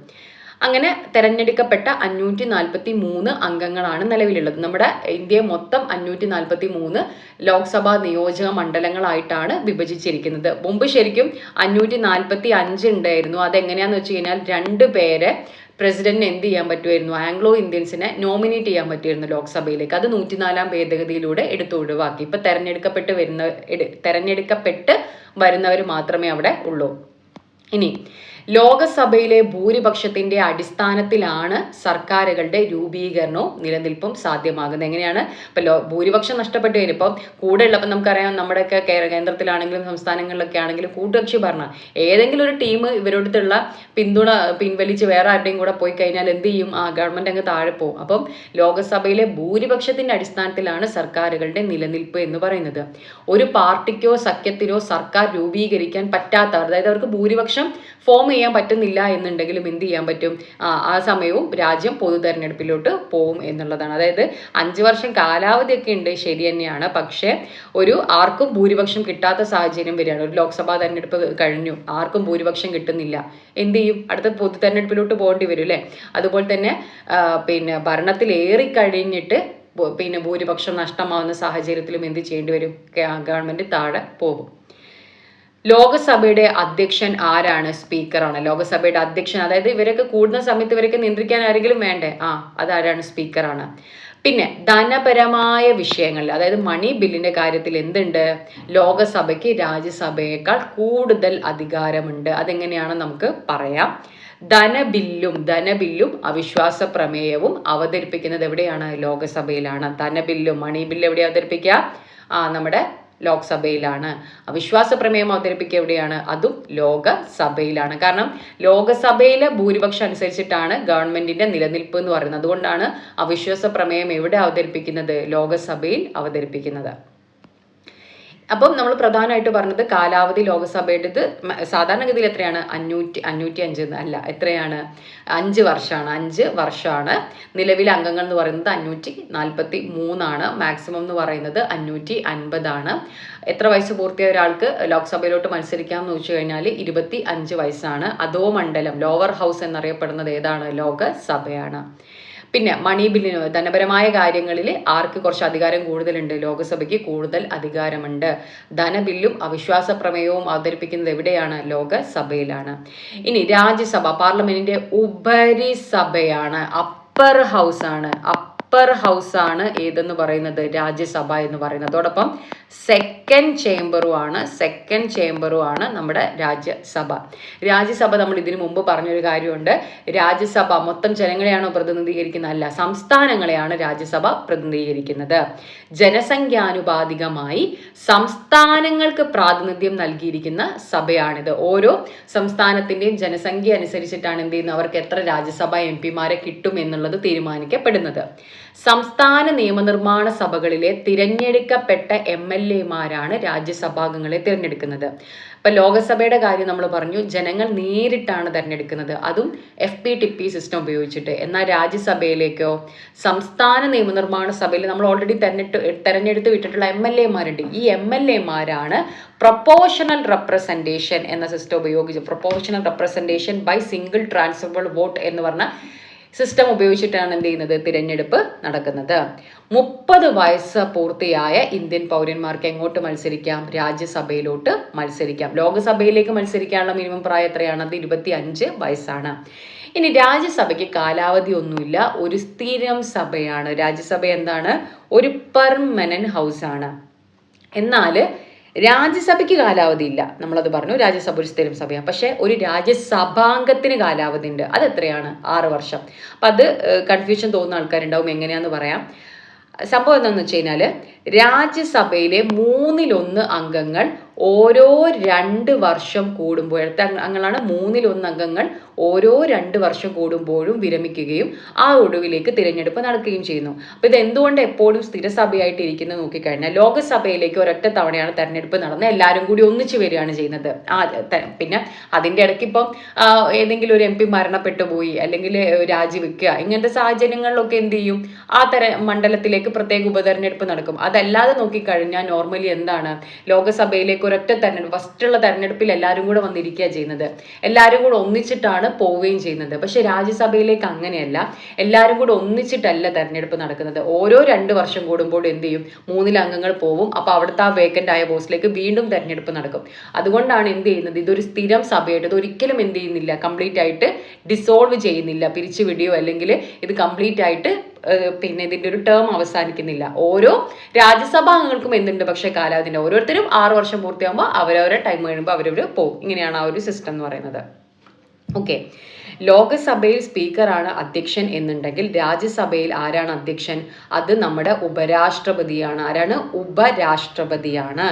അങ്ങനെ തെരഞ്ഞെടുക്കപ്പെട്ട 543 അംഗങ്ങളാണ് നിലവിലുള്ളത്. നമ്മുടെ ഇന്ത്യയെ മൊത്തം 543 ലോക്സഭാ നിയോജക മണ്ഡലങ്ങളായിട്ടാണ് വിഭജിച്ചിരിക്കുന്നത്. മുമ്പ് ശരിക്കും 545 ഉണ്ടായിരുന്നു. അതെങ്ങനെയാന്ന് വെച്ച് കഴിഞ്ഞാൽ 2 പേരെ പ്രസിഡന്റിന് എന്ത് ചെയ്യാൻ പറ്റുമായിരുന്നു? ആംഗ്ലോ ഇന്ത്യൻസിനെ നോമിനേറ്റ് ചെയ്യാൻ പറ്റുമായിരുന്നു ലോക്സഭയിലേക്ക്. അത് 104 ഭേദഗതിയിലൂടെ എടുത്തു ഒഴിവാക്കി. ഇപ്പൊ തെരഞ്ഞെടുക്കപ്പെട്ട് വരുന്നവർ മാത്രമേ അവിടെ ഉള്ളൂ. ഇനി ലോകസഭയിലെ ഭൂരിപക്ഷത്തിന്റെ അടിസ്ഥാനത്തിലാണ് സർക്കാരുകളുടെ രൂപീകരണവും നിലനിൽപ്പും സാധ്യമാകുന്നത്. എങ്ങനെയാണ്? ഇപ്പൊ ഭൂരിപക്ഷം നഷ്ടപ്പെട്ടു കഴിഞ്ഞു. ഇപ്പം കൂടെ ഉള്ളപ്പോൾ നമുക്കറിയാം, നമ്മുടെയൊക്കെ കേന്ദ്രത്തിലാണെങ്കിലും സംസ്ഥാനങ്ങളിലൊക്കെ ആണെങ്കിലും കൂട്ടുകക്ഷി ഭരണം, ഏതെങ്കിലും ഒരു ടീം ഇവരോടത്തുള്ള പിന്തുണ പിൻവലിച്ച് വേറെ ആരുടെയും കൂടെ പോയി കഴിഞ്ഞാൽ എന്ത് ചെയ്യും? ഗവൺമെന്റ് അങ്ങ് താഴെ പോകും. അപ്പം ലോകസഭയിലെ ഭൂരിപക്ഷത്തിന്റെ അടിസ്ഥാനത്തിലാണ് സർക്കാരുകളുടെ നിലനിൽപ്പ് എന്ന് പറയുന്നത്. ഒരു പാർട്ടിക്കോ സഖ്യത്തിനോ സർക്കാർ രൂപീകരിക്കാൻ പറ്റാത്തവർ, അതായത് അവർക്ക് ഭൂരിപക്ഷം ഫോം ചെയ്യാൻ പറ്റുന്നില്ല എന്നുണ്ടെങ്കിലും എന്ത് ചെയ്യാൻ പറ്റും? ആ സമയവും രാജ്യം പൊതു തെരഞ്ഞെടുപ്പിലോട്ട് പോവും എന്നുള്ളതാണ്. അതായത് 5 വർഷം കാലാവധിയൊക്കെ ഉണ്ട്, ശരി തന്നെയാണ്. പക്ഷെ ആർക്കും ഭൂരിപക്ഷം കിട്ടാത്ത സാഹചര്യം വരികയാണ്. ഒരു ലോക്സഭാ തെരഞ്ഞെടുപ്പ് കഴിഞ്ഞു, ആർക്കും ഭൂരിപക്ഷം കിട്ടുന്നില്ല, എന്ത് ചെയ്യും? അടുത്ത പൊതു തെരഞ്ഞെടുപ്പിലോട്ട് പോകേണ്ടി വരും അല്ലേ? അതുപോലെ തന്നെ ഭരണത്തിൽ ഏറിക്കഴിഞ്ഞിട്ട് ഭൂരിപക്ഷം നഷ്ടമാവുന്ന സാഹചര്യത്തിലും എന്ത് ചെയ്യേണ്ടി വരും? ഗവൺമെന്റ് താഴെ പോകും. ലോകസഭയുടെ അധ്യക്ഷൻ ആരാണ്? സ്പീക്കറാണ്. ലോകസഭയുടെ അധ്യക്ഷൻ, അതായത് ഇവരൊക്കെ കൂടുന്ന സമയത്ത് ഇവരൊക്കെ നിയന്ത്രിക്കാൻ ആരെങ്കിലും വേണ്ടേ? അതാരാണ്? സ്പീക്കറാണ്. പിന്നെ ധനപരമായ വിഷയങ്ങളിൽ, അതായത് മണി ബില്ലിന്റെ കാര്യത്തിൽ എന്തുണ്ട്? ലോകസഭയ്ക്ക് രാജ്യസഭയേക്കാൾ കൂടുതൽ അധികാരമുണ്ട്. അതെങ്ങനെയാണ് നമുക്ക് പറയാം. ധനബില്ലും അവിശ്വാസ പ്രമേയവും അവതരിപ്പിക്കുന്നത് എവിടെയാണ്? ലോകസഭയിലാണ്. ധനബില്ലും മണി ബില്ലും എവിടെ അവതരിപ്പിക്കുക? നമ്മുടെ ലോക്സഭയിലാണ്. അവിശ്വാസ പ്രമേയം അവതരിപ്പിക്കുക എവിടെയാണ്? അതും ലോകസഭയിലാണ്. കാരണം ലോകസഭയിലെ ഭൂരിപക്ഷം അനുസരിച്ചിട്ടാണ് ഗവൺമെന്റിന്റെ നിലനിൽപ്പ് എന്ന് പറയുന്നത്. അതുകൊണ്ടാണ് അവിശ്വാസ പ്രമേയം എവിടെ അവതരിപ്പിക്കുന്നത്? ലോകസഭയിൽ അവതരിപ്പിക്കുന്നത്. അപ്പം നമ്മൾ പ്രധാനമായിട്ട് പറഞ്ഞത് കാലാവധി ലോകസഭയുടേത് സാധാരണഗതിയിൽ എത്രയാണ്? 505 അല്ല, എത്രയാണ്? 5 വർഷമാണ്. 5 വർഷമാണ്. നിലവിലെ അംഗങ്ങൾ എന്ന് പറയുന്നത് 543 ആണ്. മാക്സിമം എന്ന് പറയുന്നത് 550 ആണ്. എത്ര വയസ്സ് പൂർത്തിയായ ഒരാൾക്ക് ലോക്സഭയിലോട്ട് മത്സരിക്കാം എന്ന് വെച്ച് കഴിഞ്ഞാൽ 25 വയസ്സാണ്. അധോ മണ്ഡലം, ലോവർ ഹൗസ് എന്നറിയപ്പെടുന്നത് ഏതാണ്? ലോകസഭയാണ്. പിന്നെ മണി ബില്ലിന്, ധനപരമായ കാര്യങ്ങളിൽ ആർക്ക് കുറച്ച് അധികാരം കൂടുതലുണ്ട്? ലോകസഭയ്ക്ക് കൂടുതൽ അധികാരമുണ്ട്. ധനബില്ലും അവിശ്വാസ പ്രമേയവും അവതരിപ്പിക്കുന്നത് എവിടെയാണ്? ലോകസഭയിലാണ്. ഇനി രാജ്യസഭ, പാർലമെന്റിന്റെ ഉപരിസഭയാണ്, അപ്പർ ഹൗസ് ആണ്. അപ്പർ ഹൗസ് ആണ് ഏതെന്ന് പറയുന്നത്? രാജ്യസഭ എന്ന് പറയുന്നത്. അതോടൊപ്പം സെക്കൻഡ് ചേംബറും ആണ് നമ്മുടെ രാജ്യസഭ. നമ്മൾ ഇതിനു മുമ്പ് പറഞ്ഞൊരു കാര്യമുണ്ട്. രാജ്യസഭ മൊത്തം ജനങ്ങളെയാണോ പ്രതിനിധീകരിക്കുന്നത്? അല്ല, സംസ്ഥാനങ്ങളെയാണ് രാജ്യസഭ പ്രതിനിധീകരിക്കുന്നത്. ജനസംഖ്യാനുപാതികമായി സംസ്ഥാനങ്ങൾക്ക് പ്രാതിനിധ്യം നൽകിയിരിക്കുന്ന സഭയാണിത്. ഓരോ സംസ്ഥാനത്തിന്റെയും ജനസംഖ്യ അനുസരിച്ചിട്ടാണ് എന്ത് ചെയ്യുന്നത്? അവർക്ക് എത്ര രാജ്യസഭ MP-മാരെ കിട്ടും എന്നുള്ളത് തീരുമാനിക്കപ്പെടുന്നത്. സംസ്ഥാന നിയമനിർമ്മാണ സഭകളിലെ തിരഞ്ഞെടുക്കപ്പെട്ട MLA-മാരാണ് രാജ്യസഭാംഗങ്ങളെ തിരഞ്ഞെടുക്കുന്നത്. ഇപ്പൊ ലോകസഭയുടെ കാര്യം നമ്മൾ പറഞ്ഞു, ജനങ്ങൾ നേരിട്ടാണ് തിരഞ്ഞെടുക്കുന്നത്, അതും FPTP സിസ്റ്റം ഉപയോഗിച്ചിട്ട്. എന്നാൽ രാജ്യസഭയിലേക്കോ സംസ്ഥാന നിയമനിർമ്മാണ സഭയിൽ നമ്മൾ ഓൾറെഡി തെരഞ്ഞെടുത്ത് വിട്ടിട്ടുള്ള MLA-മാരുണ്ട്. ഈ MLA-മാരാണ് പ്രൊപ്പോർഷണൽ റെപ്രസെന്റേഷൻ എന്ന സിസ്റ്റം ഉപയോഗിച്ച്, proportional representation by single transferable vote എന്ന് പറഞ്ഞ സിസ്റ്റം ഉപയോഗിച്ചിട്ടാണ് എന്ത് ചെയ്യുന്നത്? തിരഞ്ഞെടുപ്പ് നടക്കുന്നത്. 30 വയസ്സ് പൂർത്തിയായ ഇന്ത്യൻ പൗരന്മാർക്ക് എങ്ങോട്ട് മത്സരിക്കാം? രാജ്യസഭയിലോട്ട് മത്സരിക്കാം. ലോകസഭയിലേക്ക് മത്സരിക്കാനുള്ള മിനിമം പ്രായം എത്രയാണ്? അത് 25 വയസ്സാണ്. ഇനി രാജ്യസഭയ്ക്ക് കാലാവധി ഒന്നുമില്ല, ഒരു സ്ഥിരം സഭയാണ്. രാജ്യസഭ എന്താണ്? ഒരു പെർമനന്റ് ഹൗസ് ആണ്. എന്നാൽ രാജ്യസഭയ്ക്ക് കാലാവധി ഇല്ല, നമ്മളത് പറഞ്ഞു. രാജ്യസഭ ഒരു സ്ഥിരം സഭയാണ്. പക്ഷെ ഒരു രാജ്യസഭാംഗത്തിന് കാലാവധി ഉണ്ട്. അത് എത്രയാണ്? 6 വർഷം. അപ്പം അത് കൺഫ്യൂഷൻ തോന്നുന്ന ആൾക്കാരുണ്ടാവും. എങ്ങനെയാന്ന് പറയാം. സംഭവം എന്താണെന്ന് വെച്ച് കഴിഞ്ഞാൽ രാജ്യസഭയിലെ 1/3 അംഗങ്ങൾ ഓരോ 2 വർഷം കൂടുമ്പോഴത്തെ അംഗങ്ങളാണ്. 1/3 അംഗങ്ങൾ ഓരോ 2 വർഷം കൂടുമ്പോഴും വിരമിക്കുകയും ആ ഒടുവിലേക്ക് തിരഞ്ഞെടുപ്പ് നടക്കുകയും ചെയ്യുന്നു. അപ്പോൾ ഇത് എന്തുകൊണ്ട് എപ്പോഴും സ്ഥിരസഭയായിട്ട് ഇരിക്കുന്നത് നോക്കിക്കഴിഞ്ഞാൽ ലോകസഭയിലേക്ക് ഒരൊറ്റ തവണയാണ് തെരഞ്ഞെടുപ്പ് നടന്നത്. എല്ലാവരും കൂടി ഒന്നിച്ചു വരികയാണ് ചെയ്യുന്നത്. പിന്നെ അതിൻ്റെ ഇടയ്ക്ക് ഇപ്പം ഏതെങ്കിലും ഒരു MP മരണപ്പെട്ടു പോയി അല്ലെങ്കിൽ രാജിവെക്കുക, ഇങ്ങനത്തെ സാഹചര്യങ്ങളിലൊക്കെ എന്ത് ചെയ്യും, ആ മണ്ഡലത്തിലേക്ക് പ്രത്യേക ഉപതെരഞ്ഞെടുപ്പ് നടക്കും. അതല്ലാതെ നോക്കിക്കഴിഞ്ഞാൽ നോർമലി എന്താണ്, ലോകസഭയിലേക്ക് ഒരൊറ്റ തെരഞ്ഞെടുപ്പ്, ഫസ്റ്റുള്ള തെരഞ്ഞെടുപ്പിൽ എല്ലാവരും കൂടെ വന്നിരിക്കുക ചെയ്യുന്നത്. എല്ലാവരും കൂടെ ഒന്നിച്ചിട്ടാണ് പോവുകയും ചെയ്യുന്നത്. പക്ഷെ രാജ്യസഭയിലേക്ക് അങ്ങനെയല്ല, എല്ലാവരും കൂടെ ഒന്നിച്ചിട്ടല്ല തെരഞ്ഞെടുപ്പ് നടക്കുന്നത്. ഓരോ 2 വർഷം കൂടുമ്പോൾ എന്ത് ചെയ്യും, 3 അംഗങ്ങൾ പോവും. അപ്പോൾ അവിടുത്തെ ആ വേക്കൻ്റ് ആയ പോസ്റ്റിലേക്ക് വീണ്ടും തെരഞ്ഞെടുപ്പ് നടക്കും. അതുകൊണ്ടാണ് എന്ത് ചെയ്യുന്നത്, ഇതൊരു സ്ഥിരം സഭയായിട്ട് ഇത് ഒരിക്കലും എന്ത് ചെയ്യുന്നില്ല, കംപ്ലീറ്റ് ആയിട്ട് ഡിസോൾവ് ചെയ്യുന്നില്ല, പിരിച്ചുവിടുകയോ അല്ലെങ്കിൽ ഇത് കംപ്ലീറ്റ് ആയിട്ട് പിന്നെ ഇതിൻ്റെ ഒരു ടേം അവസാനിക്കുന്നില്ല. ഓരോ രാജ്യസഭാ അംഗങ്ങൾക്കും എന്തുണ്ട്, പക്ഷേ കാലാവധിൻ്റെ ഓരോരുത്തരും 6 വർഷം പൂർത്തിയാകുമ്പോൾ അവരവരെ ടൈം കഴിയുമ്പോൾ അവരവർ പോകും. ഇങ്ങനെയാണ് ആ ഒരു സിസ്റ്റം എന്ന് പറയുന്നത്. ഓക്കെ, ലോകസഭയിൽ സ്പീക്കറാണ് അധ്യക്ഷൻ എന്നുണ്ടെങ്കിൽ രാജ്യസഭയിൽ ആരാണ് അധ്യക്ഷൻ? അത് നമ്മുടെ ഉപരാഷ്ട്രപതിയാണ്. ആരാണ്? ഉപരാഷ്ട്രപതിയാണ്.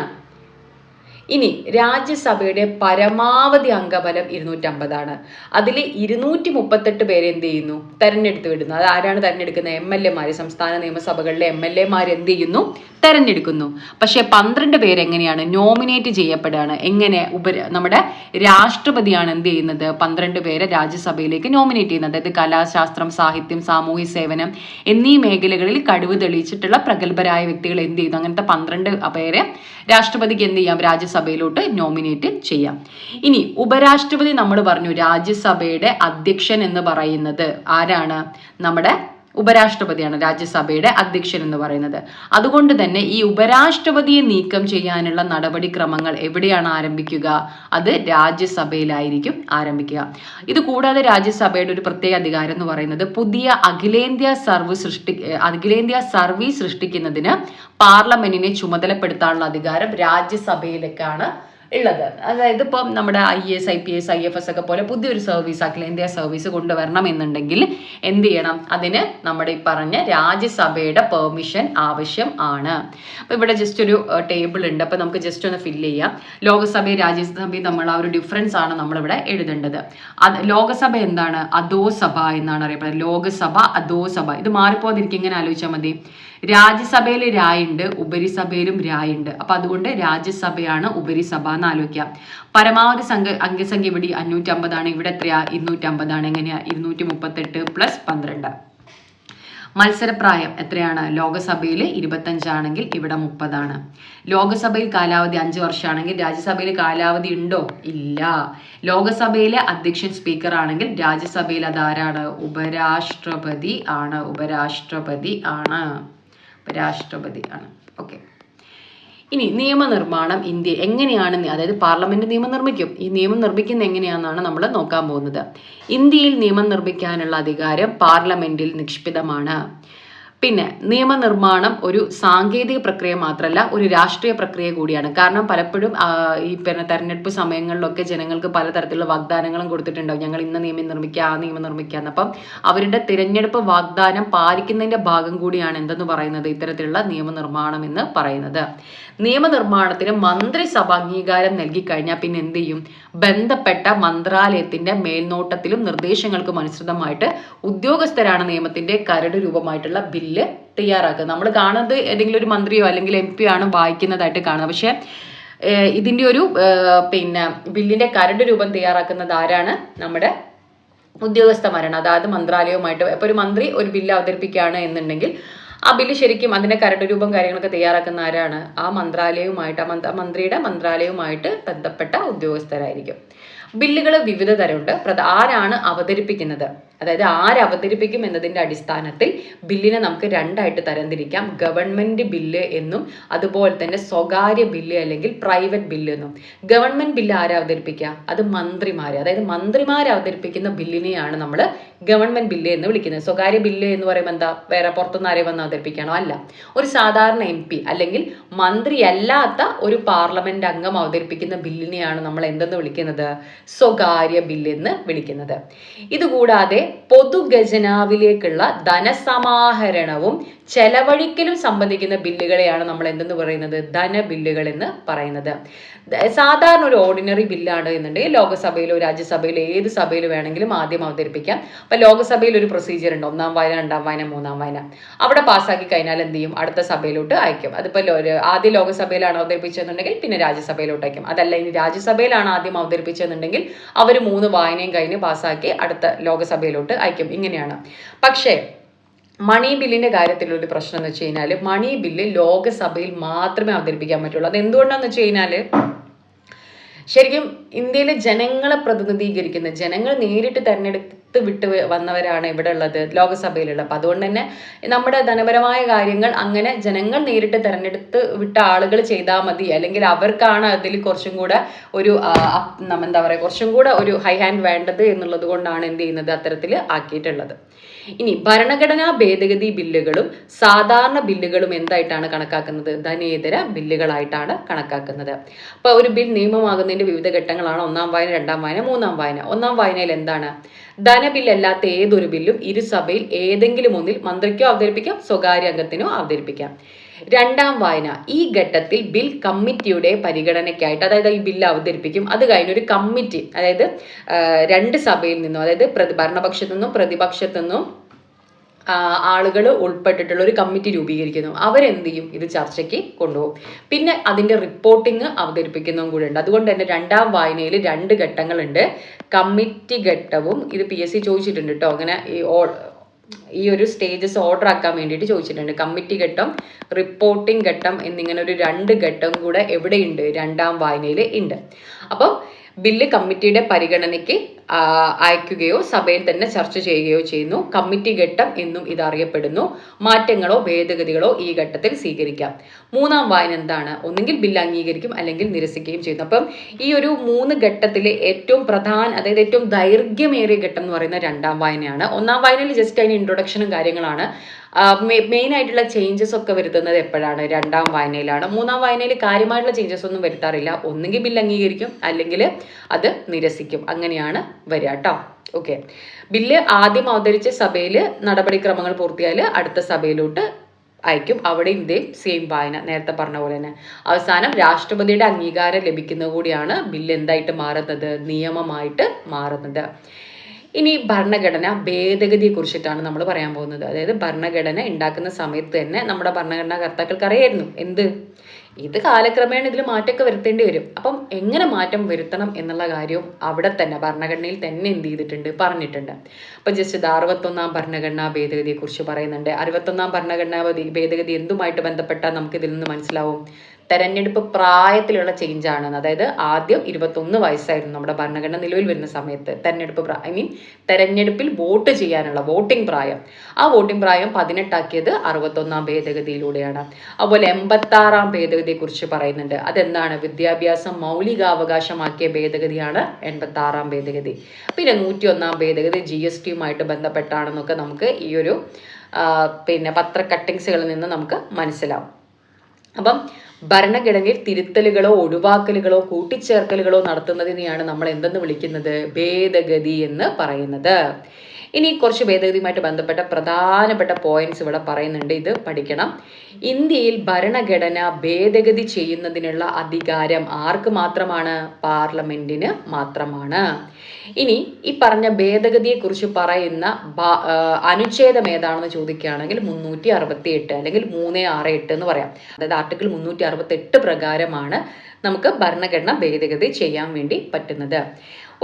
ഇനി രാജ്യസഭയുടെ പരമാവധി അംഗബലം 250 അതിൽ 238 പേരെ എന്ത് ചെയ്യുന്നു, തെരഞ്ഞെടുത്ത് വിടുന്നു. അത് ആരാണ് തെരഞ്ഞെടുക്കുന്നത്? MLA മാർ. സംസ്ഥാന നിയമസഭകളിലെ MLA മാർ എന്ത് ചെയ്യുന്നു, തെരഞ്ഞെടുക്കുന്നു. പക്ഷെ 12 പേര് എങ്ങനെയാണ് നോമിനേറ്റ് ചെയ്യപ്പെടുകയാണ്. എങ്ങനെ? നമ്മുടെ രാഷ്ട്രപതിയാണ് എന്ത് ചെയ്യുന്നത്, 12 പേരെ രാജ്യസഭയിലേക്ക് നോമിനേറ്റ് ചെയ്യുന്നത്. അതായത് കലാശാസ്ത്രം, സാഹിത്യം, സാമൂഹ്യ സേവനം എന്നീ മേഖലകളിൽ കഴിവ് തെളിയിച്ചിട്ടുള്ള പ്രഗത്ഭരായ വ്യക്തികൾ എന്ത് ചെയ്യുന്നു, അങ്ങനത്തെ 12 പേരെ രാഷ്ട്രപതിക്ക് എന്ത് ചെയ്യാം, രാജ്യസഭയിലോട്ട് നോമിനേറ്റ് ചെയ്യാം. ഇനി ഉപരാഷ്ട്രപതി നമ്മൾ പറഞ്ഞു, രാജ്യസഭയുടെ അധ്യക്ഷൻ എന്ന് പറയുന്നത് ആരാണ്? നമ്മുടെ ഉപരാഷ്ട്രപതിയാണ് രാജ്യസഭയുടെ അധ്യക്ഷൻ എന്ന് പറയുന്നത്. അതുകൊണ്ട് തന്നെ ഈ ഉപരാഷ്ട്രപതിയെ നീക്കം ചെയ്യാനുള്ള നടപടിക്രമങ്ങൾ എവിടെയാണ് ആരംഭിക്കുക? അത് രാജ്യസഭയിലായിരിക്കും ആരംഭിക്കുക. ഇത് കൂടാതെ രാജ്യസഭയുടെ ഒരു പ്രത്യേക അധികാരം എന്ന് പറയുന്നത് പുതിയ അഖിലേന്ത്യാ സർവീസ് സൃഷ്ടിക്കുന്നതിന് പാർലമെന്റിനെ ചുമതലപ്പെടുത്താനുള്ള അധികാരം രാജ്യസഭയിലേക്കാണ് ഉള്ളത്. അതായത് ഇപ്പം നമ്മുടെ IAS IPS IFS ഒക്കെ പോലെ പുതിയൊരു സർവീസ്, അഖിലേന്ത്യാ സർവീസ് കൊണ്ടുവരണം എന്നുണ്ടെങ്കിൽ എന്ത് ചെയ്യണം, അതിന് നമ്മുടെ ഈ പറഞ്ഞ രാജ്യസഭയുടെ പെർമിഷൻ ആവശ്യം ആണ്. അപ്പോൾ ഇവിടെ ജസ്റ്റ് ഒരു ടേബിൾ ഉണ്ട്, അപ്പോൾ നമുക്ക് ജസ്റ്റ് ഒന്ന് ഫില്ല് ചെയ്യാം. ലോകസഭയും രാജ്യസഭയും നമ്മൾ ആ ഒരു ഡിഫറൻസ് ആണ് നമ്മളിവിടെ എഴുതേണ്ടത്. ലോകസഭ എന്താണ്? അധോസഭ എന്നാണ് അറിയപ്പെടുന്നത്. ലോകസഭ, അധോസഭ. ഇത് മാറിപ്പോകാതിരിക്കും, ഇങ്ങനെ ആലോചിച്ചാൽ മതി. രാജ്യസഭയിൽ രായുണ്ട്, ഉപരിസഭയിലും രായുണ്ട്. അപ്പൊ അതുകൊണ്ട് രാജ്യസഭയാണ് ഉപരിസഭ എന്ന് ആലോചിക്കാം. പരമാവധി അംഗസംഖ്യ ഇവിടെ 550 ഇവിടെ എത്രയാ? 250. എങ്ങനെയാ? 238 + 12. മത്സരപ്രായം എത്രയാണ്? ലോകസഭയിൽ 25 ആണെങ്കിൽ ഇവിടെ 30. ലോകസഭയിൽ കാലാവധി 5 വർഷമാണെങ്കിൽ രാജ്യസഭയിൽ കാലാവധി ഉണ്ടോ? ഇല്ല. ലോകസഭയിലെ അധ്യക്ഷൻ സ്പീക്കർ ആണെങ്കിൽ രാജ്യസഭയിൽ അതാരാണ്? ഉപരാഷ്ട്രപതി ആണ്. ഉപരാഷ്ട്രപതി ആണ്. ഓക്കെ. ഇനി നിയമനിർമ്മാണം ഇന്ത്യ എങ്ങനെയാണ്, അതായത് പാർലമെന്റ് നിയമം നിർമ്മിക്കും. ഈ നിയമം നിർമ്മിക്കുന്നത് എങ്ങനെയാണെന്നാണ് നമ്മൾ നോക്കാൻ പോകുന്നത്. ഇന്ത്യയിൽ നിയമം നിർമ്മിക്കാനുള്ള അധികാരം പാർലമെന്റിൽ നിക്ഷിപ്തമാണ്. പിന്നെ നിയമനിർമ്മാണം ഒരു സാങ്കേതിക പ്രക്രിയ മാത്രമല്ല, ഒരു രാഷ്ട്രീയ പ്രക്രിയ കൂടിയാണ്. കാരണം പലപ്പോഴും ഈ തെരഞ്ഞെടുപ്പ് സമയങ്ങളിലൊക്കെ ജനങ്ങൾക്ക് പലതരത്തിലുള്ള വാഗ്ദാനങ്ങളും കൊടുത്തിട്ടുണ്ടാവും. ഞങ്ങൾ ഇന്ന നിയമം നിർമ്മിക്കുക, ആ നിയമം നിർമ്മിക്കുക. അപ്പം അവരുടെ തിരഞ്ഞെടുപ്പ് വാഗ്ദാനം പാലിക്കുന്നതിന്റെ ഭാഗം കൂടിയാണ് എന്തെന്ന് പറയുന്നത്, ഇത്തരത്തിലുള്ള നിയമനിർമ്മാണം എന്ന് പറയുന്നത്. നിയമനിർമ്മാണത്തിന് മന്ത്രിസഭ അംഗീകാരം നൽകിക്കഴിഞ്ഞാൽ പിന്നെ എന്ത് ചെയ്യും? ബന്ധപ്പെട്ട മന്ത്രാലയത്തിന്റെ മേൽനോട്ടത്തിലും നിർദ്ദേശങ്ങൾക്കും അനുസൃതമായിട്ട് ഉദ്യോഗസ്ഥരാണ് നിയമത്തിന്റെ കരട് രൂപമായിട്ടുള്ള ബില്ല് തയ്യാറാക്കുക. നമ്മൾ കാണുന്നത് ഏതെങ്കിലും ഒരു മന്ത്രിയോ അല്ലെങ്കിൽ MP ആണ് വായിക്കുന്നതായിട്ട് കാണുന്നത്. പക്ഷെ ഇതിന്റെ ഒരു ബില്ലിന്റെ കരട് രൂപം തയ്യാറാക്കുന്നത് ആരാണ്? നമ്മുടെ ഉദ്യോഗസ്ഥന്മാരാണ്. അതായത് മന്ത്രാലയവുമായിട്ട് ഇപ്പോൾ ഒരു മന്ത്രി ഒരു ബില്ല് അവതരിപ്പിക്കുകയാണ് എന്നുണ്ടെങ്കിൽ ആ ബില്ല് ശരിക്കും അതിന്റെ കരട് രൂപം കാര്യങ്ങളൊക്കെ തയ്യാറാക്കുന്ന ആരാണ്? ആ മന്ത്രാലയവുമായിട്ട്, ആ മന്ത്രിയുടെ മന്ത്രാലയവുമായിട്ട് ബന്ധപ്പെട്ട ഉദ്യോഗസ്ഥരായിരിക്കും. ബില്ലുകൾ വിവിധ തരമുണ്ട്. ആരാണ് അവതരിപ്പിക്കുന്നത്, അതായത് ആരവതരിപ്പിക്കും എന്നതിൻ്റെ അടിസ്ഥാനത്തിൽ ബില്ലിനെ നമുക്ക് രണ്ടായിട്ട് തരംതിരിക്കാം. ഗവൺമെന്റ് ബില്ല് എന്നും അതുപോലെ തന്നെ സ്വകാര്യ ബില്ല് അല്ലെങ്കിൽ പ്രൈവറ്റ് ബില്ല് എന്നും. ഗവൺമെന്റ് ബില്ല് ആരാ അവതരിപ്പിക്കുക? അത് മന്ത്രിമാര്, അതായത് മന്ത്രിമാർ അവതരിപ്പിക്കുന്ന ബില്ലിനെയാണ് നമ്മൾ ഗവൺമെന്റ് ബില്ല് എന്ന് വിളിക്കുന്നത്. സ്വകാര്യ ബില്ല് എന്ന് പറയുമ്പോൾ എന്താ, വേറെ പുറത്തുനിന്ന് ആരെയും വന്ന് അവതരിപ്പിക്കണോ? അല്ല, ഒരു സാധാരണ MP അല്ലെങ്കിൽ മന്ത്രിയല്ലാത്ത ഒരു പാർലമെന്റ് അംഗം അവതരിപ്പിക്കുന്ന ബില്ലിനെയാണ് നമ്മൾ എന്തെന്ന് വിളിക്കുന്നത്? സ്വകാര്യ ബില്ല് എന്ന് വിളിക്കുന്നത്. ഇതുകൂടാതെ പൊതുഖജനാവിലേക്കുള്ള ധനസമാഹരണവും ചെലവഴിക്കലും സംബന്ധിക്കുന്ന ബില്ലുകളെയാണ് നമ്മൾ എന്തെന്ന് പറയുന്നത്? ധനബില്ലുകൾ എന്ന് പറയുന്നത്. സാധാരണ ഒരു ഓർഡിനറി ബില്ലാണ് എന്നുണ്ടെങ്കിൽ ലോകസഭയിലോ രാജ്യസഭയിലോ ഏത് സഭയിൽ വേണമെങ്കിലും ആദ്യം അവതരിപ്പിക്കാം. അപ്പൊ ലോകസഭയിൽ ഒരു പ്രൊസീജിയർ ഉണ്ട്, 1-ാം വായന, 2-ാം വായന, 3-ാം വായന. അവിടെ പാസ്സാക്കി കഴിഞ്ഞാൽ എന്ത് ചെയ്യും? അടുത്ത സഭയിലോട്ട് അയക്കും. അതിപ്പോ ആദ്യം ലോകസഭയിലാണ് അവതരിപ്പിച്ചതെന്നുണ്ടെങ്കിൽ പിന്നെ രാജ്യസഭയിലോട്ട് അയക്കും. അതല്ല, ഇനി രാജ്യസഭയിലാണ് ആദ്യം അവതരിപ്പിച്ചതെന്നുണ്ടെങ്കിൽ അവർ 3 വായനയും കഴിഞ്ഞ് പാസ്സാക്കി അടുത്ത ലോകസഭയിലോട്ട് അയക്കും. ഇങ്ങനെയാണ്. പക്ഷേ മണി ബില്ലിന്റെ കാര്യത്തിലൊരു പ്രശ്നം എന്ന് വെച്ച് കഴിഞ്ഞാൽ മണി ബില്ല് ലോകസഭയിൽ മാത്രമേ അവതരിപ്പിക്കാൻ പറ്റുള്ളൂ. അത് എന്തുകൊണ്ടാന്ന് വെച്ച് കഴിഞ്ഞാൽ ശരിക്കും ഇന്ത്യയിലെ ജനങ്ങളെ പ്രതിനിധീകരിക്കുന്ന, ജനങ്ങൾ നേരിട്ട് തെരഞ്ഞെടുത്ത് വിട്ട് വന്നവരാണ് ഇവിടെ ഉള്ളത്, ലോകസഭയിലുള്ള. അപ്പം അതുകൊണ്ട് തന്നെ നമ്മുടെ ധനപരമായ കാര്യങ്ങൾ അങ്ങനെ ജനങ്ങൾ നേരിട്ട് തെരഞ്ഞെടുത്ത് വിട്ട ആളുകൾ ചെയ്താൽ മതി, അല്ലെങ്കിൽ അവർക്കാണ് അതിൽ കുറച്ചും കൂടെ ഒരു എന്താ പറയുക, കുറച്ചും കൂടെ ഒരു ഹൈ ഹാൻഡ് വേണ്ടത് എന്നുള്ളത് കൊണ്ടാണ് എന്ത് ചെയ്യുന്നത്, അത്തരത്തിൽ ആക്കിയിട്ടുള്ളത്. ഇനി ഭരണഘടനാ ഭേദഗതി ബില്ലുകളും സാധാരണ ബില്ലുകളും എന്തായിട്ടാണ് കണക്കാക്കുന്നത്? ധനേതര ബില്ലുകളായിട്ടാണ് കണക്കാക്കുന്നത്. അപ്പൊ ഒരു ബിൽ നിയമമാകുന്നതിന്റെ വിവിധ ഘട്ടങ്ങളാണ് 1-ാം വായന, 2-ാം വായന, 3-ാം വായന. 1-ാം വായനയിൽ എന്താണ്? ധനബില്ലല്ലാത്ത ഏതൊരു ബില്ലും ഇരുസഭയിൽ ഏതെങ്കിലും ഒന്നിൽ മന്ത്രിക്കോ അവതരിപ്പിക്കാം, സ്വകാര്യ അംഗത്തിനോ അവതരിപ്പിക്കാം. 2-ാം വായന ഈ ഘട്ടത്തിൽ ബിൽ കമ്മിറ്റിയുടെ പരിഗണനയ്ക്കായിട്ട്, അതായത് ഈ ബില്ല് അവതരിപ്പിക്കും, അത് കഴിഞ്ഞൊരു കമ്മിറ്റി, അതായത് 2 സഭയിൽ നിന്നും, അതായത് ഭരണപക്ഷത്തു നിന്നും പ്രതിപക്ഷത്തു നിന്നും ആളുകൾ ഉൾപ്പെട്ടിട്ടുള്ള ഒരു കമ്മിറ്റി രൂപീകരിക്കുന്നു. അവരെന്ത് ചെയ്യും? ഇത് ചർച്ചയ്ക്ക് കൊണ്ടുപോകും. പിന്നെ അതിന്റെ റിപ്പോർട്ടിങ് അവതരിപ്പിക്കുന്നതും കൂടെ ഉണ്ട്. അതുകൊണ്ട് തന്നെ 2-ാം വായനയിൽ 2 ഘട്ടങ്ങളുണ്ട്. കമ്മിറ്റി ഘട്ടവും, ഇത് PSC ചോദിച്ചിട്ടുണ്ട് കേട്ടോ, അങ്ങനെ ഈ ഒരു സ്റ്റേജസ് ഓർഡർ ആക്കാൻ വേണ്ടിയിട്ട് ചോദിച്ചിട്ടുണ്ട്. കമ്മിറ്റി ഘട്ടം, റിപ്പോർട്ടിംഗ് ഘട്ടം എന്നിങ്ങനെ ഒരു 2 ഘട്ടം കൂടെ എവിടെയുണ്ട്? 2-ാം വായനയിൽ ഉണ്ട്. അപ്പം ബില്ല് കമ്മിറ്റിയുടെ പരിഗണനയ്ക്ക് അയക്കുകയോ സഭയിൽ തന്നെ ചർച്ച ചെയ്യുകയോ ചെയ്യുന്നു. കമ്മിറ്റി ഘട്ടം എന്നും ഇത് അറിയപ്പെടുന്നു. മാറ്റങ്ങളോ ഭേദഗതികളോ ഈ ഘട്ടത്തിൽ സ്വീകരിക്കാം. 3-ാം വായന എന്താണ്? ഒന്നുകിൽ ബില്ല് അംഗീകരിക്കും അല്ലെങ്കിൽ നിരസിക്കുകയും ചെയ്യുന്നു. അപ്പം ഈ ഒരു 3 ഘട്ടത്തിലെ ഏറ്റവും അതായത് ഏറ്റവും ദൈർഘ്യമേറിയ ഘട്ടം എന്ന് പറയുന്നത് 2-ാം വായനയാണ്. 1-ാം വായനയിൽ ജസ്റ്റ് അതിന് ഇൻട്രൊഡക്ഷനും കാര്യങ്ങളാണ്. മെയിൻ ആയിട്ടുള്ള ചേഞ്ചസ് ഒക്കെ വരുത്തുന്നത് എപ്പോഴാണ്? 2-ാം വായനയിലാണ്. 3-ാം വായനയിൽ കാര്യമായിട്ടുള്ള ചേഞ്ചസ് ഒന്നും വരുത്താറില്ല. ഒന്നുകിൽ ബില്ല് അംഗീകരിക്കും അല്ലെങ്കിൽ അത് നിരസിക്കും. അങ്ങനെയാണ് വരിക കേട്ടോ. ഓക്കെ, ബില്ല് ആദ്യം അവതരിച്ച സഭയിൽ നടപടിക്രമങ്ങൾ പൂർത്തിയായാൽ അടുത്ത സഭയിലോട്ട് അയക്കും. അവിടെ ഇതേ സെയിം വായന, നേരത്തെ പറഞ്ഞ പോലെ തന്നെ. അവസാനം രാഷ്ട്രപതിയുടെ അംഗീകാരം ലഭിക്കുന്ന കൂടിയാണ് ബില്ല് എന്തായിട്ട് മാറുന്നത്? നിയമമായിട്ട് മാറുന്നത്. ഇനി ഭരണഘടന ഭേദഗതിയെ കുറിച്ചിട്ടാണ് നമ്മൾ പറയാൻ പോകുന്നത്. അതായത് ഭരണഘടന ഉണ്ടാക്കുന്ന സമയത്ത് തന്നെ നമ്മുടെ ഭരണഘടനാ കർത്താക്കൾക്ക് അറിയായിരുന്നു ഇത് കാലക്രമേണ ഇതിൽ മാറ്റമൊക്കെ വരുത്തേണ്ടി വരും. അപ്പം എങ്ങനെ മാറ്റം വരുത്തണം എന്നുള്ള കാര്യവും അവിടെ തന്നെ ഭരണഘടനയിൽ തന്നെ എന്ത് ചെയ്തിട്ടുണ്ട്? പറഞ്ഞിട്ടുണ്ട്. അപ്പൊ ജസ്റ്റ് ഇത് 61-ാം ഭരണഘടനാ ഭേദഗതിയെ കുറിച്ച് പറയുന്നുണ്ട്. 61-ാം ഭരണഘടനാ ഭേദഗതി എന്തുമായിട്ട് ബന്ധപ്പെട്ടാൽ നമുക്ക് ഇതിൽ നിന്ന് മനസ്സിലാവും? തെരഞ്ഞെടുപ്പ് പ്രായത്തിലുള്ള ചേഞ്ച് ആണെന്ന്. അതായത് ആദ്യം 21 വയസ്സായിരുന്നു നമ്മുടെ ഭരണഘടന നിലവിൽ വരുന്ന സമയത്ത്. തെരഞ്ഞെടുപ്പിൽ വോട്ട് ചെയ്യാനുള്ള വോട്ടിംഗ് പ്രായം, ആ വോട്ടിംഗ് പ്രായം 18 ആക്കിയത് 61-ാം ഭേദഗതിയിലൂടെയാണ്. അതുപോലെ 86-ാം ഭേദഗതിയെ കുറിച്ച് പറയുന്നുണ്ട്. അതെന്താണ്? വിദ്യാഭ്യാസം മൗലികാവകാശമാക്കിയ ഭേദഗതിയാണ് 86-ാം ഭേദഗതി. പിന്നെ 101-ാം ഭേദഗതി GSTയുമായിട്ട് ബന്ധപ്പെട്ടാണെന്നൊക്കെ നമുക്ക് ഈ ഒരു പത്ര കട്ടിങ്സുകളിൽ നിന്ന് നമുക്ക് മനസ്സിലാവും. അപ്പം ഭരണഘടനയിൽ തിരുത്തലുകളോ ഒഴിവാക്കലുകളോ കൂട്ടിച്ചേർക്കലുകളോ നടത്തുന്നതിനെയാണ് നമ്മൾ എന്തെന്ന് വിളിക്കുന്നത്? ഭേദഗതി എന്ന് പറയുന്നത്. ഇനി കുറച്ച് ഭേദഗതിയുമായിട്ട് ബന്ധപ്പെട്ട പ്രധാനപ്പെട്ട പോയിന്റ്സ് ഇവിടെ പറയുന്നുണ്ട്, ഇത് പഠിക്കണം. ഇന്ത്യയിൽ ഭരണഘടന ഭേദഗതി ചെയ്യുന്നതിനുള്ള അധികാരം ആർക്ക് മാത്രമാണ്? പാർലമെന്റിന് മാത്രമാണ്. ഇനി ഈ പറഞ്ഞ ഭേദഗതിയെ കുറിച്ച് പറയുന്ന അനുച്ഛേദം ഏതാണെന്ന് ചോദിക്കുകയാണെങ്കിൽ 368 അല്ലെങ്കിൽ 368 എന്ന് പറയാം. അതായത് ആർട്ടിക്കിൾ 368 പ്രകാരമാണ് നമുക്ക് ഭരണഘടന ഭേദഗതി ചെയ്യാൻ വേണ്ടി പറ്റുന്നത്.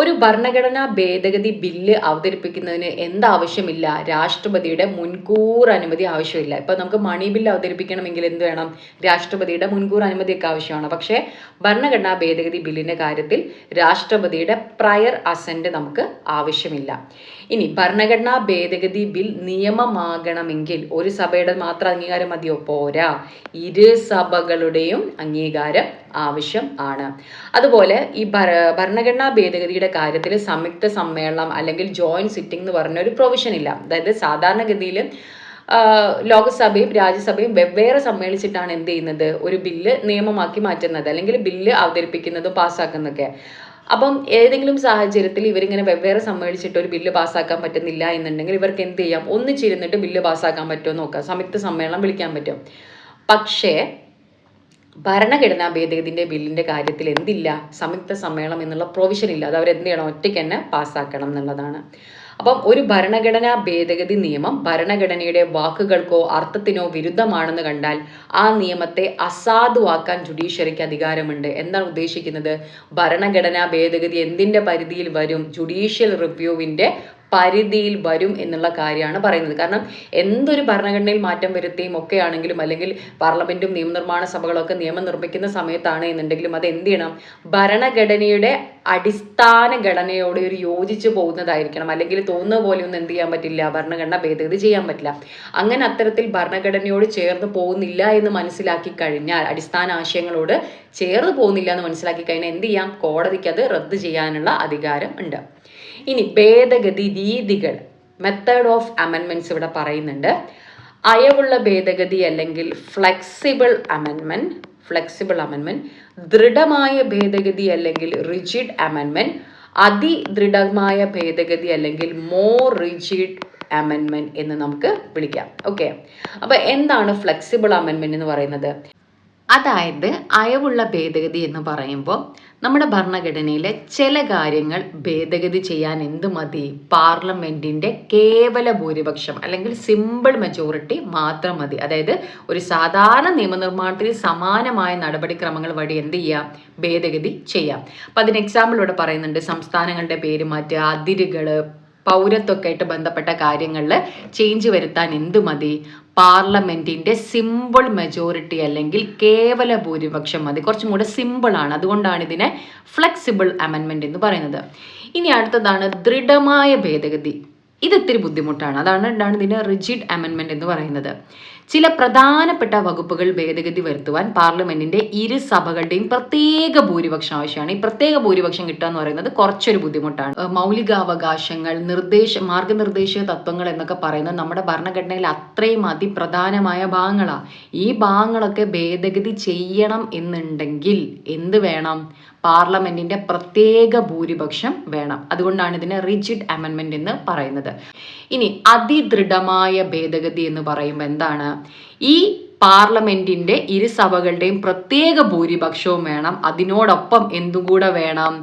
ഒരു ഭരണഘടനാ ഭേദഗതി ബില്ല് അവതരിപ്പിക്കുന്നതിന് എന്താവശ്യമില്ല? രാഷ്ട്രപതിയുടെ മുൻകൂർ അനുമതി ആവശ്യമില്ല. ഇപ്പൊ നമുക്ക് മണി ബില്ല് അവതരിപ്പിക്കണമെങ്കിൽ എന്ത് വേണം? രാഷ്ട്രപതിയുടെ മുൻകൂർ അനുമതിയൊക്കെ ആവശ്യമാണ്. പക്ഷേ ഭരണഘടനാ ഭേദഗതി ബില്ലിന്റെ കാര്യത്തിൽ രാഷ്ട്രപതിയുടെ പ്രയർ അസന്റ് നമുക്ക് ആവശ്യമില്ല. ഇനി ഭരണഘടനാ ഭേദഗതി ബിൽ നിയമമാകണമെങ്കിൽ ഒരു സഭയുടെ മാത്രം അംഗീകാരം മതിയോ? പോരാ, ഇരു സഭകളുടെയും അംഗീകാരം ആവശ്യം ആണ്. അതുപോലെ ഈ ഭരണഘടനാ ഭേദഗതിയുടെ കാര്യത്തിൽ സംയുക്ത സമ്മേളനം അല്ലെങ്കിൽ ജോയിന്റ് സിറ്റിംഗ് എന്ന് പറഞ്ഞ ഒരു പ്രൊവിഷൻ ഇല്ല. അതായത് സാധാരണഗതിയിൽ ലോകസഭയും രാജ്യസഭയും വെവ്വേറെ സമ്മേളിച്ചിട്ടാണ് എന്ത് ചെയ്യുന്നത്? ഒരു ബില്ല് നിയമമാക്കി മാറ്റുന്നത് അല്ലെങ്കിൽ ബില്ല് അവതരിപ്പിക്കുന്നതും പാസ്സാക്കുന്നതൊക്കെ. അപ്പം ഏതെങ്കിലും സാഹചര്യത്തിൽ ഇവരിങ്ങനെ വെവ്വേറെ സമ്മേളിച്ചിട്ട് ഒരു ബില്ല് പാസ്സാക്കാൻ പറ്റുന്നില്ല എന്നുണ്ടെങ്കിൽ ഇവർക്ക് എന്ത് ചെയ്യാം? ഒന്നിച്ചിരുന്നിട്ട് ബില്ല് പാസ്സാക്കാൻ പറ്റുമോ നോക്കാം, സംയുക്ത സമ്മേളനം വിളിക്കാൻ പറ്റും. പക്ഷേ ഭരണഘടനാ ഭേദഗതിന്റെ ബില്ലിന്റെ കാര്യത്തിൽ എന്തില്ല? സംയുക്ത സമ്മേളനം എന്നുള്ള പ്രൊവിഷൻ ഇല്ല. അത് അവരെന്ത് ചെയ്യണം? ഒറ്റയ്ക്ക് തന്നെ പാസ്സാക്കണം എന്നുള്ളതാണ്. അപ്പം ഒരു ഭരണഘടനാ ഭേദഗതി നിയമം ഭരണഘടനയുടെ വാക്കുകൾക്കോ അർത്ഥത്തിനോ വിരുദ്ധമാണെന്ന് കണ്ടാൽ ആ നിയമത്തെ അസാധുവാക്കാൻ ജുഡീഷ്യറിക്ക് അധികാരമുണ്ട്. എന്താണ് ഉദ്ദേശിക്കുന്നത്? ഭരണഘടനാ ഭേദഗതി എന്തിന്റെ പരിധിയിൽ വരും? ജുഡീഷ്യൽ റിവ്യൂവിന്റെ പരിധിയിൽ വരും എന്നുള്ള കാര്യമാണ് പറയുന്നത്. കാരണം എന്തൊരു ഭരണഘടനയിൽ മാറ്റം വരുത്തിയും ഒക്കെ ആണെങ്കിലും അല്ലെങ്കിൽ പാർലമെന്റും നിയമനിർമ്മാണ സഭകളൊക്കെ നിയമം നിർമ്മിക്കുന്ന സമയത്താണ് എന്നുണ്ടെങ്കിലും അത് എന്ത് ചെയ്യണം? ഭരണഘടനയുടെ അടിസ്ഥാന ഘടനയോട് ഒരു യോജിച്ചു പോകുന്നതായിരിക്കണം. അല്ലെങ്കിൽ തോന്നുന്ന പോലെ ഒന്നും എന്ത് ചെയ്യാൻ പറ്റില്ല? ഭരണഘടന ഭേദഗതി ചെയ്യാൻ പറ്റില്ല. അങ്ങനെ അത്തരത്തിൽ ഭരണഘടനയോട് ചേർന്ന് പോകുന്നില്ല എന്ന് മനസ്സിലാക്കി കഴിഞ്ഞാൽ, അടിസ്ഥാന ആശയങ്ങളോട് ചേർന്ന് പോകുന്നില്ല എന്ന് മനസ്സിലാക്കി കഴിഞ്ഞാൽ എന്ത് ചെയ്യാം? കോടതിക്ക് അത് റദ്ദ് ചെയ്യാനുള്ള അധികാരം ഉണ്ട്. ഇനി ഭേദഗതി രീതികൾ, മെത്തേഡ് ഓഫ് അമെൻമെന്റ്സ് ഇവിടെ പറയുന്നുണ്ട്. അയവുള്ള ഭേദഗതി അല്ലെങ്കിൽ ഫ്ലെക്സിബിൾ അമെൻമെന്റ്, ദൃഢമായ ഭേദഗതി അല്ലെങ്കിൽ റിജിഡ് അമെൻമെന്റ്, അതിദൃഢമായ ഭേദഗതി അല്ലെങ്കിൽ മോർ റിജിഡ് അമെൻമെന്റ് എന്ന് നമുക്ക് വിളിക്കാം. ഓക്കെ, അപ്പൊ എന്താണ് ഫ്ലെക്സിബിൾ അമെൻമെന്റ് എന്ന് പറയുന്നത്? അതായത് അയവുള്ള ഭേദഗതി എന്ന് പറയുമ്പോൾ നമ്മുടെ ഭരണഘടനയിലെ ചില കാര്യങ്ങൾ ഭേദഗതി ചെയ്യാൻ എന്ത് മതി? പാർലമെന്റിന്റെ കേവല ഭൂരിപക്ഷം അല്ലെങ്കിൽ സിമ്പിൾ മെജോറിറ്റി മാത്രം മതി. അതായത് ഒരു സാധാരണ നിയമനിർമ്മാണത്തിന് സമാനമായ നടപടിക്രമങ്ങൾ വഴി എന്ത് ചെയ്യാം? ഭേദഗതി ചെയ്യാം. അപ്പൊ അതിന് എക്സാമ്പിൾ ഇവിടെ പറയുന്നുണ്ട്. സംസ്ഥാനങ്ങളുടെ പേര് മാറ്റുക, അതിരുകള്, പൗരത്വമൊക്കെ ആയിട്ട് ബന്ധപ്പെട്ട കാര്യങ്ങളിൽ ചേഞ്ച് വരുത്താൻ എന്ത് മതി? പാർലമെന്റിന്റെ സിമ്പിൾ മെജോറിറ്റി അല്ലെങ്കിൽ കേവല ഭൂരിപക്ഷം മതി. കുറച്ചും കൂടെ സിമ്പിൾ ആണ്. അതുകൊണ്ടാണ് ഇതിനെ ഫ്ലെക്സിബിൾ അമെൻമെന്റ് എന്ന് പറയുന്നത്. ഇനി അടുത്തതാണ് ദൃഢമായ ഭേദഗതി. ഇത് ഇത്തിരി ബുദ്ധിമുട്ടാണ്. അതാണ് ഇതിന് റിജിഡ് അമെൻമെന്റ് എന്ന് പറയുന്നത്. ചില പ്രധാനപ്പെട്ട വകുപ്പുകൾ ഭേദഗതി വരുത്തുവാൻ പാർലമെന്റിന്റെ ഇരു സഭകളുടെയും പ്രത്യേക ഭൂരിപക്ഷം ആവശ്യമാണ്. ഈ പ്രത്യേക ഭൂരിപക്ഷം കിട്ടുക എന്ന് പറയുന്നത് കുറച്ചൊരു ബുദ്ധിമുട്ടാണ്. മൗലികാവകാശങ്ങൾ, മാർഗനിർദ്ദേശ തത്വങ്ങൾ എന്നൊക്കെ പറയുന്നത് നമ്മുടെ ഭരണഘടനയിൽ അത്രയും അതിപ്രധാനമായ ഭാഗങ്ങളാണ്. ഈ ഭാഗങ്ങളൊക്കെ ഭേദഗതി ചെയ്യണം എന്നുണ്ടെങ്കിൽ എന്ത് വേണം? പാർലമെന്റിന്റെ പ്രത്യേക ഭൂരിപക്ഷം വേണം. അതുകൊണ്ടാണ് ഇതിനെ റിജിഡ് അമെൻമെന്റ് എന്ന് പറയുന്നത്. ഇനി അതിദൃഢമായ ഭേദഗതി എന്ന് പറയുമ്പോൾ എന്താണ്? ഈ പാർലമെന്റിന്റെ ഇരു സഭകളുടെയും പ്രത്യേക ഭൂരിപക്ഷവും വേണം. അതിനോടൊപ്പം എന്തും കൂടെ വേണം?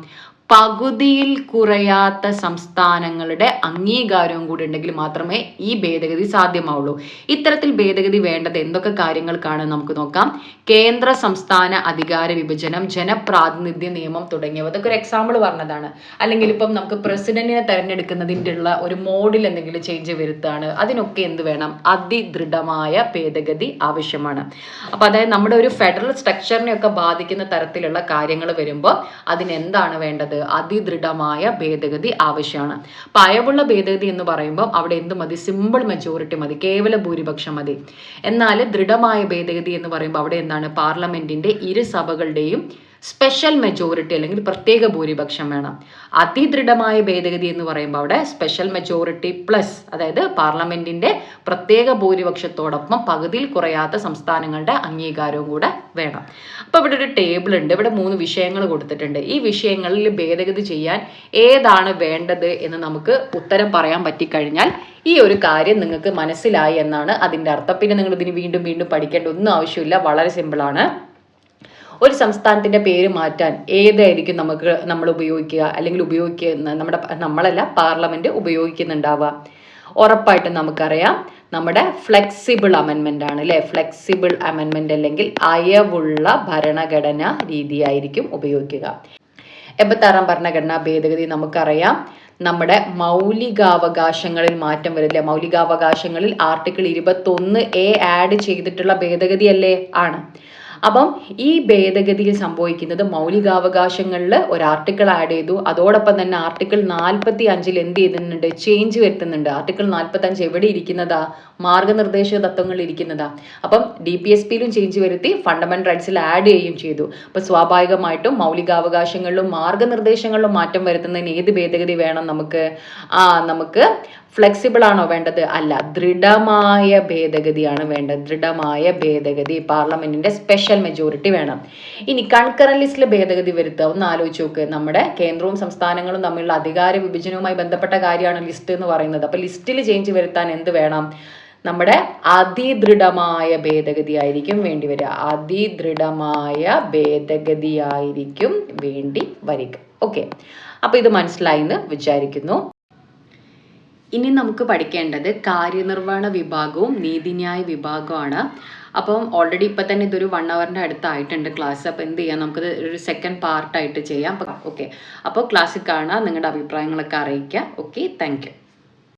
പകുതിയിൽ കുറയാത്ത സംസ്ഥാനങ്ങളുടെ അംഗീകാരവും കൂടി ഉണ്ടെങ്കിൽ മാത്രമേ ഈ ഭേദഗതി സാധ്യമാവുള്ളൂ. ഇത്തരത്തിൽ ഭേദഗതി വേണ്ടത് എന്തൊക്കെ കാര്യങ്ങൾക്കാണ് നമുക്ക് നോക്കാം. കേന്ദ്ര സംസ്ഥാന അധികാര വിഭജനം, ജനപ്രാതിനിധ്യ നിയമം തുടങ്ങിയവ. അതൊക്കെ ഒരു എക്സാമ്പിൾ പറഞ്ഞതാണ്. അല്ലെങ്കിൽ ഇപ്പം നമുക്ക് പ്രസിഡന്റിനെ തെരഞ്ഞെടുക്കുന്നതിൻ്റെ ഉള്ള ഒരു മോഡിൽ എന്തെങ്കിലും ചേഞ്ച് വരുത്താണ്. അതിനൊക്കെ എന്ത് വേണം? അതിദൃഢമായ ഭേദഗതി ആവശ്യമാണ്. അപ്പൊ അതായത് നമ്മുടെ ഒരു ഫെഡറൽ സ്ട്രക്ചറിനെയൊക്കെ ബാധിക്കുന്ന തരത്തിലുള്ള കാര്യങ്ങൾ വരുമ്പോൾ അതിനെന്താണ് വേണ്ടത്? അതിദൃഢമായ ഭേദഗതി ആവശ്യമാണ്. അപ്പൊ അയവുള്ള ഭേദഗതി എന്ന് പറയുമ്പോൾ അവിടെ എന്ത് മതി? സിമ്പിൾ മെജോറിറ്റി മതി, കേവല ഭൂരിപക്ഷം മതി. എന്നാൽ ദൃഢമായ ഭേദഗതി എന്ന് പറയുമ്പോൾ അവിടെ എന്താണ്? പാർലമെന്റിന്റെ ഇരു സഭകളുടെയും സ്പെഷ്യൽ മെജോറിറ്റി അല്ലെങ്കിൽ പ്രത്യേക ഭൂരിപക്ഷം വേണം. അതിദൃഢമായ ഭേദഗതി എന്ന് പറയുമ്പോൾ അവിടെ സ്പെഷ്യൽ മെജോറിറ്റി പ്ലസ്, അതായത് പാർലമെന്റിന്റെ പ്രത്യേക ഭൂരിപക്ഷത്തോടൊപ്പം പകുതിയിൽ കുറയാത്ത സംസ്ഥാനങ്ങളുടെ അംഗീകാരവും കൂടെ വേണം. അപ്പൊ ഇവിടെ ഒരു ടേബിൾ ഉണ്ട്. ഇവിടെ 3 വിഷയങ്ങൾ കൊടുത്തിട്ടുണ്ട്. ഈ വിഷയങ്ങളിൽ ഭേദഗതി ചെയ്യാൻ ഏതാണ് വേണ്ടത് എന്ന് നമുക്ക് ഉത്തരം പറയാൻ പറ്റിക്കഴിഞ്ഞാൽ ഈ ഒരു കാര്യം നിങ്ങൾക്ക് മനസ്സിലായി എന്നാണ് അതിന്റെ അർത്ഥം. പിന്നെ നിങ്ങൾ ഇതിന് വീണ്ടും വീണ്ടും പഠിക്കേണ്ട ഒന്നും ആവശ്യമില്ല. വളരെ സിമ്പിളാണ്. ഒരു സംസ്ഥാനത്തിന്റെ പേര് മാറ്റാൻ ഏതായിരിക്കും നമ്മൾ ഉപയോഗിക്കുക അല്ലെങ്കിൽ നമ്മളല്ല പാർലമെന്റ് ഉപയോഗിക്കുന്നുണ്ടാവുക? ഉറപ്പായിട്ടും നമുക്കറിയാം നമ്മുടെ ഫ്ലെക്സിബിൾ അമെൻമെന്റ് ആണ് അല്ലെ. ഫ്ലെക്സിബിൾ അമെൻമെന്റ് അല്ലെങ്കിൽ അയവുള്ള ഭരണഘടനാ രീതിയായിരിക്കും ഉപയോഗിക്കുക. 86 ഭരണഘടനാ ഭേദഗതി നമുക്കറിയാം നമ്മുടെ മൗലികാവകാശങ്ങളിൽ മാറ്റം വരില്ല. മൗലികാവകാശങ്ങളിൽ ആർട്ടിക്കിൾ 21A ആഡ് ചെയ്തിട്ടുള്ള ഭേദഗതിയല്ലേ? ആണ്. അപ്പം ഈ ഭേദഗതിയിൽ സംഭവിക്കുന്നത് മൗലികാവകാശങ്ങളിൽ ഒരു ആർട്ടിക്കിൾ ആഡ് ചെയ്തു. അതോടൊപ്പം തന്നെ ആർട്ടിക്കിൾ 45 എന്ത് ചെയ്യുന്നുണ്ട്? ചേഞ്ച് വരുത്തുന്നുണ്ട്. ആർട്ടിക്കിൾ 45 എവിടെ ഇരിക്കുന്നതാ? മാർഗനിർദ്ദേശ തത്വങ്ങളിൽ ഇരിക്കുന്നതാ. അപ്പം DPSPയിലും ചേഞ്ച് വരുത്തി, ഫണ്ടമെന്റൽ റൈറ്റ്സിൽ ആഡ് ചെയ്യുകയും ചെയ്തു. അപ്പൊ സ്വാഭാവികമായിട്ടും മൗലികാവകാശങ്ങളിലും മാർഗനിർദ്ദേശങ്ങളിലും മാറ്റം വരുത്തുന്നതിന് ഏത് ഭേദഗതി വേണം നമുക്ക്? നമുക്ക് ഫ്ലെക്സിബിൾ ആണോ വേണ്ടത്? അല്ല, ദൃഢമായ ഭേദഗതിയാണ് വേണ്ടത്. ദൃഢമായ ഭേദഗതി, പാർലമെന്റിന്റെ സ്പെഷ്യൽ മെജോറിറ്റി വേണം. ഇനി കൺകറന്റ് ലിസ്റ്റിൽ ഭേദഗതി വരുത്തുക. ഒന്ന് ആലോചിച്ച് നോക്ക്. നമ്മുടെ കേന്ദ്രവും സംസ്ഥാനങ്ങളും തമ്മിലുള്ള അധികാര വിഭജനവുമായി ബന്ധപ്പെട്ട കാര്യമാണ് ലിസ്റ്റ് എന്ന് പറയുന്നത്. അപ്പൊ ലിസ്റ്റിൽ ചേഞ്ച് വരുത്താൻ എന്ത് വേണം? നമ്മുടെ അതിദൃഢമായ ഭേദഗതി ആയിരിക്കും വേണ്ടി വരിക. അതിദൃഢമായ ഭേദഗതിയായിരിക്കും വേണ്ടി വരിക. ഓക്കെ, അപ്പൊ ഇത് മനസ്സിലായി എന്ന് വിചാരിക്കുന്നു. ഇനി നമുക്ക് പഠിക്കേണ്ടത് കാര്യനിർവഹണ വിഭാഗവും നീതിന്യായ വിഭാഗവുമാണ്. അപ്പം ഓൾറെഡി ഇപ്പം തന്നെ ഇതൊരു 1 hourൻ്റെ അടുത്തായിട്ടുണ്ട് ക്ലാസ്. അപ്പോൾ എന്ത് ചെയ്യാം, നമുക്കത് ഒരു സെക്കൻഡ് പാർട്ടായിട്ട് ചെയ്യാം. ഓക്കെ, അപ്പോൾ ക്ലാസ്സിൽ കാണാം, നിങ്ങളുടെ അഭിപ്രായങ്ങളൊക്കെ അറിയിക്കുക. Okay, thank you.